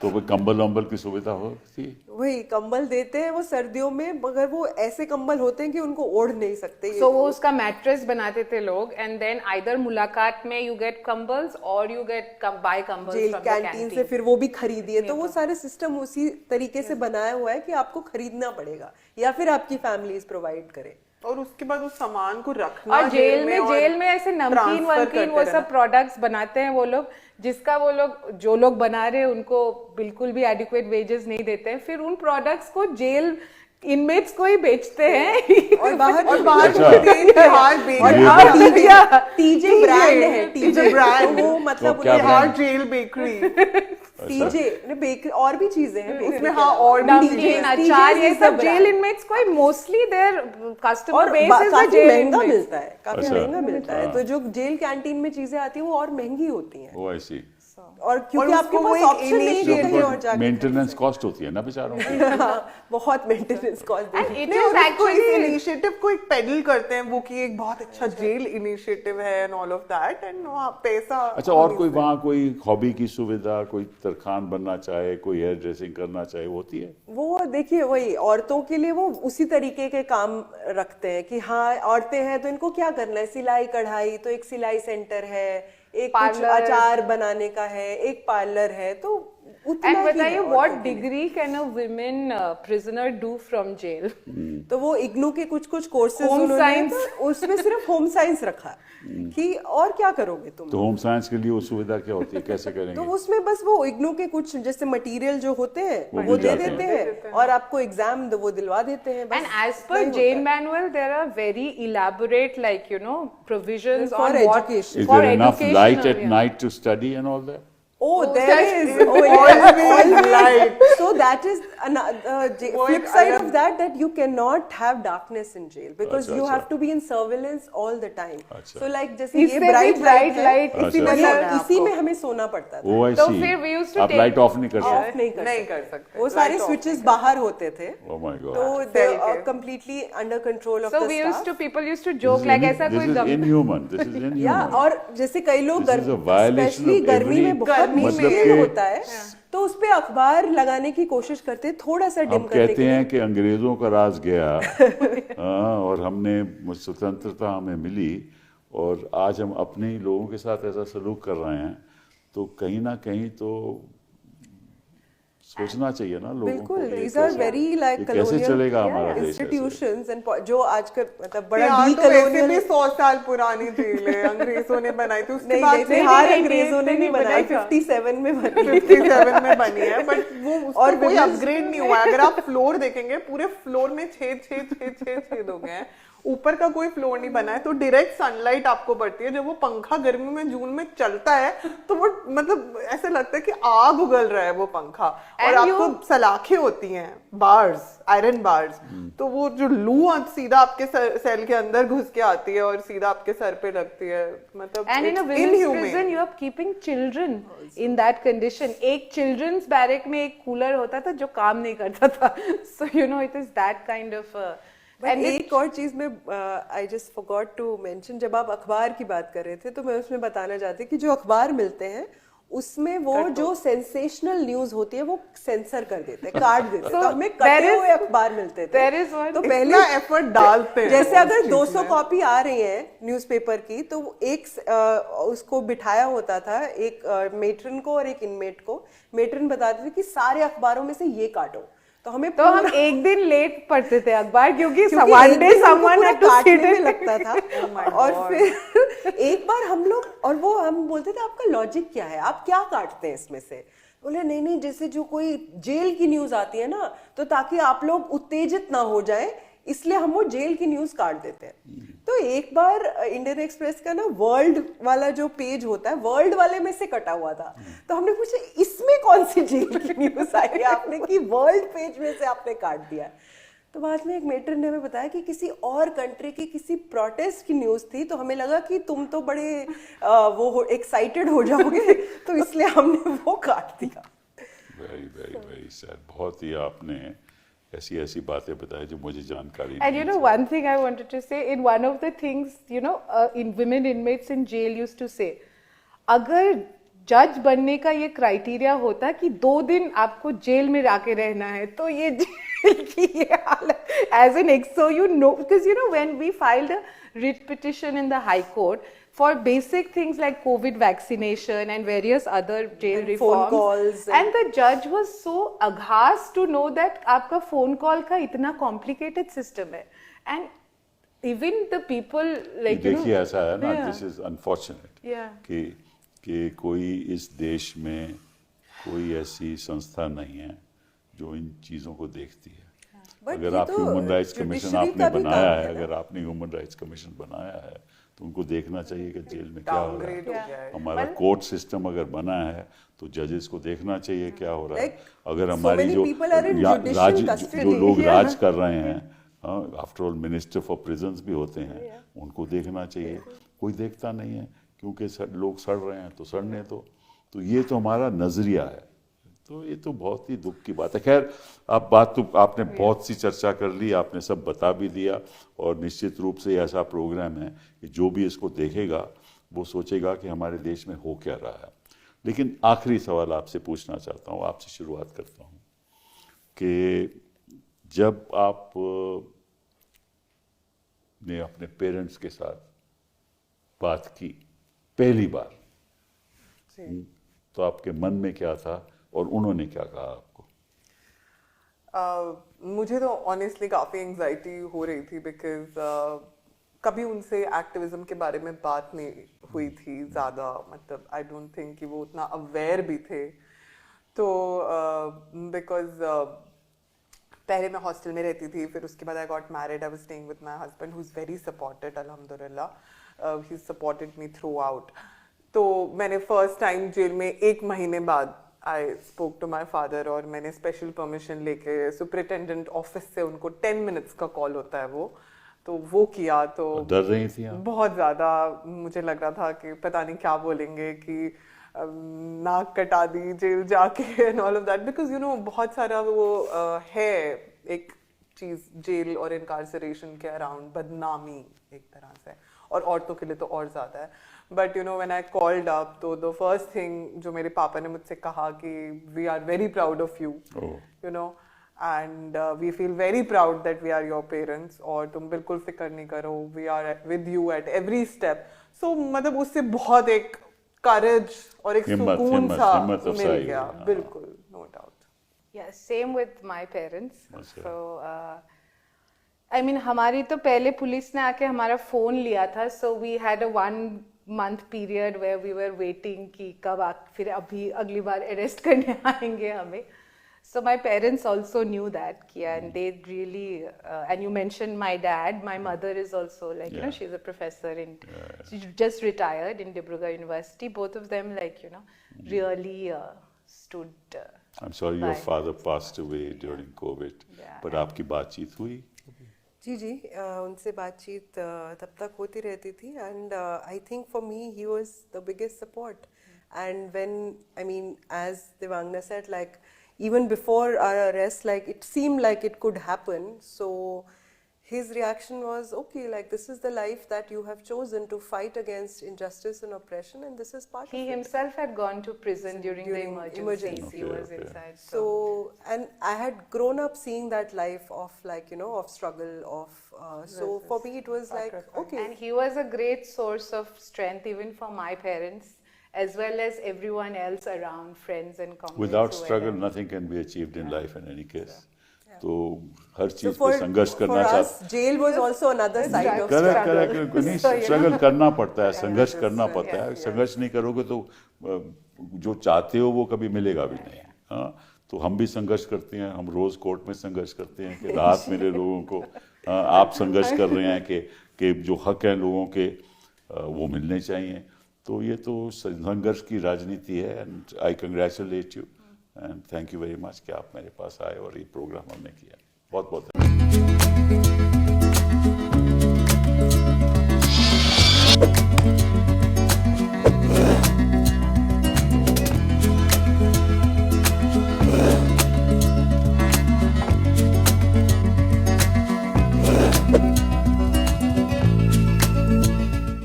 तो कोई कंबल वंबल की सुविधा होती? वही कंबल देते हैं वो सर्दियों में, मगर वो ऐसे कंबल होते हैं कि उनको ओढ़ नहीं सकते। so वो उसका मैट्रेस बनाते थे लोग and then either मुलाकात में you get कंबल्स or you get buy कंबल्स जेल from the कैंटीन से canteen फिर वो भी खरीदिए, तो वो सारे सिस्टम उसी तरीके से बनाया हुआ है कि आपको खरीदना पड़ेगा या फिर आपकी फैमिलीज प्रोवाइड करे। और उसके बाद उस सामान को रखना और जेल में ऐसे नमकीन ट्रांसफर वमकीन वो करते सब प्रोडक्ट्स बनाते हैं वो लोग, जिसका वो लोग जो लोग बना रहे हैं उनको बिल्कुल भी एडिक्वेट वेजेस नहीं देते हैं, फिर उन प्रोडक्ट्स को जेल इनमेट्स को ही बेचते हैं और बाहर अच्छा। तिहाड़ बेकरी और टीजे ब्रांड है, टीजे ब्रांड वो मतलब तो क्या उन्हें तिहाड़ जेल बेकरी टीजे ने बेकरी और भी चीजें हैं bakery उसमें के हाँ अलावा। और भी नमकीन चीजें हैं। अचार ये is सब the जेल brand। इनमेट्स को मोस्टली देयर कस्टमर और बेस इज द काफी जेल महंगा इनमेट्स मिलता है, काफी अच्छा। महंगा मिलता है, हाँ। तो जो जेल कैंटीन में चीजें आती हैं वो और महंगी होती हैं, ओ आई सी। और क्योंकि और आपके उसको पास वो एक ऑप्शन नहीं है कहीं और जाके मेंटेनेंस कॉस्ट होती है ना बेचारों की। हाँ, बहुत मेंटेनेंस कॉस्ट एंड इट नहीं, इज और उसको इस एक्चुअली इनिशिएटिव को एक पेडल करते हैं वो कि एक बहुत अच्छा जेल इनिशिएटिव है and all of that and पैसा। अच्छा, और कोई वहाँ कोई हॉबी की सुविधा, कोई तरखान बनना चाहे, कोई हेयर ड्रेसिंग करना चाहे, वो होती है? वो देखिए वही औरतों के लिए वो उसी तरीके के काम रखते हैं कि हाँ औरतें हैं तो इनको क्या करना है, सिलाई कढ़ाई, तो एक सिलाई सेंटर है, एक कुछ पार्लर। अचार बनाने का है, एक पार्लर है, तो उतना एंड ही है बताइए औरतों व्हाट के लिए। Degree can a women prisoner do from jail? तो वो इग्नू के कुछ कोर्सेज Home उन्होंने science। तो उसमें सिर्फ होम साइंस रखा कि और क्या करोगे तुम, तो होम साइंस के लिए वो सुविधा क्या होती है, कैसे तो करेंगे? उसमें बस वो इग्नू के कुछ जैसे मटेरियल जो होते हैं वो वो मिल दे जाते देते हैं। हैं और आपको एग्जाम वो दिलवा देते हैं बस। And as per वही होता Jane है। manual, there are very elaborate, like you know, provisions For on what education. Is for there enough educational, light at yeah. night to study and all that? Oh, Oh, there that is. is Oh, yeah. always light. So that is वो flip एक side अलग- of that you cannot have darkness in jail because अच्छा, you अच्छा। have to be in surveillance all the time. अच्छा। So like जैसे इससे ये भी bright bright light light, है, इसी अच्छा, में अच्छा। इसी में हमें सोना पड़ता था। ओ आई तो सी। फिर we used to आप take- लाइट ऑफ नहीं कर सकते? ऑफ नहीं नहीं कर सकते। वो सारे Light off स्विचेस नहीं बाहर होते थे, Oh my God. तो they Cell are के। completely under control of So the we staff. used to people used to This joke is like ऐसा this कोई is gum inhuman. This is inhuman. या और जैसे कई लोग This is a violation specially of गर्मी में every- बहुत गर्मी मुश्किल में- होता है, तो उस पे अखबार लगाने की कोशिश करते हैं थोड़ा सा डिम हम करने कहते के लिए। हैं कि अंग्रेजों का राज गया हाँ, और हमने स्वतंत्रता हमें मिली और आज हम अपने ही लोगों के साथ ऐसा सलूक कर रहे हैं, तो कहीं ना कहीं तो सोचना चाहिए ना लोगों को बिल्कुल, कि these are very like ये कैसे colonial चलेगा हमारा देश ऐसे? institutions and जो आजकल मतलब बड़ा तिहाड़ तो वैसे भी डीकोलोनियल 100 साल पुरानी जेल है, अंग्रेजों ने बनाई थी, उसके नहीं बाद नहीं से तिहाड़ नहीं, अंग्रेजों ने नहीं बनाई, था। 57 में बनी 57 में बनी है, बट वो उसका और कोई women's- अपग्रेड नहीं हुआ है। अगर आप फ्लोर देखेंगे पूरे फ्लोर में छेद हो गए हैं, ऊपर का कोई फ्लोर नहीं बना है, तो डायरेक्ट सनलाइट आपको पड़ती है। जब वो पंखा गर्मी में जून में चलता है तो वो मतलब ऐसा लगता है कि आग उगल रहा है वो पंखा, और And आपको you- सलाखें होती हैं, बार्स, आयरन बार्स, तो वो जो लू सीधा आपके सेल के अंदर घुस के आती है और सीधा आपके सर पे लगती है, मतलब And in a it's women's inhumane. prison, you are keeping children in that condition. एक children's barrack में एक कूलर होता था जो काम नहीं करता था. So you know it is that kind of. But एक और चीज में I just forgot to mention, जब आप अखबार की बात कर रहे थे तो मैं उसमें बताना चाहती कि जो अखबार मिलते हैं उसमें वो जो सेंसेशनल न्यूज होती है वो सेंसर कर देते हैं, काट देते हैं, तो हमें कटे हुए अखबार मिलते थे। There is one. तो इतना एफर्ट डालते हैं जैसे उस अगर चीज 200 में। कॉपी आ रही है न्यूज़पेपर की, तो एक उसको बिठाया होता था एक मेट्रन को और एक इनमेट को। मेट्रन बताती थी कि सारे अखबारों में से ये काटो, तो हमें तो हम एक दिन लेट पढ़ते थे अखबार क्योंकि क्योंकि one एक day दिन हमको someone पूरा had to काटने sit में in लगता था। Oh my और God. फिर एक बार हम लोग, और वो हम बोलते थे आपका लॉजिक क्या है, आप क्या काटते हैं इसमें से? बोले नहीं नहीं, जैसे जो कोई जेल की न्यूज आती है ना, तो ताकि आप लोग उत्तेजित ना हो जाए इसलिए हम वो जेल की न्यूज काट देते हैं। तो एक बार इंडियन एक्सप्रेस का ना वर्ल्ड वाला जो पेज होता है, वर्ल्ड वाले में से कटा हुआ था, तो हमने पूछा इसमें कौन सी जेल की न्यूज आई है आपने कि वर्ल्ड पेज में से आपने काट दिया। तो बाद में एक मेट्रन ने हमें बताया कि किसी और कंट्री की किसी प्रोटेस्ट की न्यूज थी, तो हमें लगा कि तुम तो बड़े वो एक्साइटेड हो जाओगे, तो इसलिए हमने वो काट दिया। Very very very sad. बहुत ही आपने ऐसी बातें बताई जो मुझे जानकारी And you know, one thing I wanted to say, in one of the things, you know, in women inmates in jail used to say, अगर जज बनने का ये क्राइटेरिया होता कि 2 दिन आपको जेल में जाके रहना है, तो ये जेल की ये हालत as an ex, so you know, because you know when we filed a writ petition in the High Court for basic things like COVID vaccination and various other jail And phone reforms, calls and the judge was so aghast to know that आपका phone call का इतना complicated system है, and even the people like you know, देखिए ऐसा है ना, Yeah. This is unfortunate Yeah. कि कोई इस देश में कोई ऐसी संस्था नहीं है जो इन चीज़ों को देखती है। But अगर ये आप तो ह्यूमन राइट्स कमीशन judiciary आपने का भी बनाया काम है, है ना। अगर आपने ह्यूमन राइट्स कमीशन बनाया है तो उनको देखना चाहिए कि जेल में क्या हो रहा डाउनग्रेड हो है। गया है। हमारा कोर्ट सिस्टम अगर बना है तो जजेस को देखना चाहिए क्या हो रहा है। Like, अगर so हमारी many जो people are in judicial Raj custody. जो लोग Yeah. राज कर रहे हैं, after all minister for prisons भी होते हैं, उनको देखना चाहिए। कोई देखता नहीं है क्योंकि लोग सड़ रहे हैं तो सड़ने दो। तो ये तो हमारा नजरिया है, तो ये तो बहुत ही दुख की बात है। खैर, आप बात तो आपने बहुत सी चर्चा कर ली, आपने सब बता भी दिया, और निश्चित रूप से ऐसा प्रोग्राम है कि जो भी इसको देखेगा वो सोचेगा कि हमारे देश में हो क्या रहा है। लेकिन आखिरी सवाल आपसे पूछना चाहता हूँ, आपसे शुरुआत करता हूँ कि जब आप ने अपने पेरेंट्स के साथ बात की पहली बार, तो आपके मन में क्या था और उन्होंने क्या कहा आपको? मुझे तो ऑनेस्टली काफ़ी एंजाइटी हो रही थी, बिकॉज कभी उनसे एक्टिविज्म के बारे में बात नहीं हुई थी ज़्यादा, मतलब आई डोंट थिंक कि वो उतना अवेयर भी थे। तो बिकॉज पहले मैं हॉस्टल में रहती थी, फिर उसके बाद I got married, I was staying with my husband who is very supported, अल्हम्दुलिल्लाह he supported me throughout. तो मैंने फर्स्ट टाइम जेल में 1 महीने बाद I spoke to my father, और मैंने स्पेशल परमिशन लेके सुपरिटेंडेंट ऑफिस से, उनको 10 मिनट्स का कॉल होता है तो वो किया। तो डर रही थी आप? बहुत ज़्यादा मुझे लग रहा था कि पता नहीं क्या बोलेंगे, कि नाक कटा दी जेल जाके and all of that, because you no बहुत सारा वो है एक चीज़ जेल और इनकार्सरेशन के अराउंड, बदनामी एक तरह से, और औरतों के लिए तो और ज़्यादा है। But you know when I called up, तो द फर्स्ट थिंग जो मेरे पापा ने मुझसे कहा कि we are very proud of you, you know, and we feel very proud that we are your parents, और तुम बिल्कुल फिक्र नहीं करो, we are with you at every step. So मतलब उससे बहुत एक करेज और एक सुकून सा मिल गया, बिल्कुल, no doubt. Yeah, same with my parents. अच्छा। So, I mean, हमारी तो पहले पुलिस ने आके हमारा फोन लिया था, so we had a 1 month period where we were waiting कि कब फिर अभी अगली बार arrest करने आएंगे हमें. So my parents also knew that, and they really, and you mentioned my dad. My mother is also like, you know, she's a professor in, she just retired in Dibrugarh University. Both of them, like, you know, really stood. I'm sorry your by. father passed away during COVID. Yeah. पर आपकी बातचीत हुई? जी उनसे बातचीत तब तक होती रहती थी, and I think for me he was the biggest support. And when, I mean, as Devangna said, like even before our arrest, like it seemed like it could happen. So his reaction was, okay, like this is the life that you have chosen to fight against injustice and oppression, and this is part He of it. himself had gone to prison during the emergency. emergency. He was Okay. inside. So, and I had grown up seeing that life of, like, you know, of struggle, of so for me it was like, okay. And he was a great source of strength even for my parents, as well as everyone else around, friends and comrades. Without who were struggle, there. nothing can be achieved in life in any case. तो हर So चीज for, पे संघर्ष for करना us, jail was also another side of correct struggle. Correct नहीं So, you know. Struggle करना पड़ता है, संघर्ष yes, करना yes, पड़ता है. yes. संघर्ष नहीं करोगे तो जो चाहते हो वो कभी मिलेगा भी नहीं. हाँ, तो हम भी संघर्ष करते हैं, हम रोज कोर्ट में संघर्ष करते हैं कि राहत मिले लोगों को. हाँ, आप संघर्ष कर रहे हैं कि जो हक हैं लोगों के वो मिलने चाहिए. तो ये तो संघर्ष की राजनीति है. And I congratulate you and thank you very much कि आप मेरे पास आए और ये प्रोग्राम हमने किया. बहुत बहुत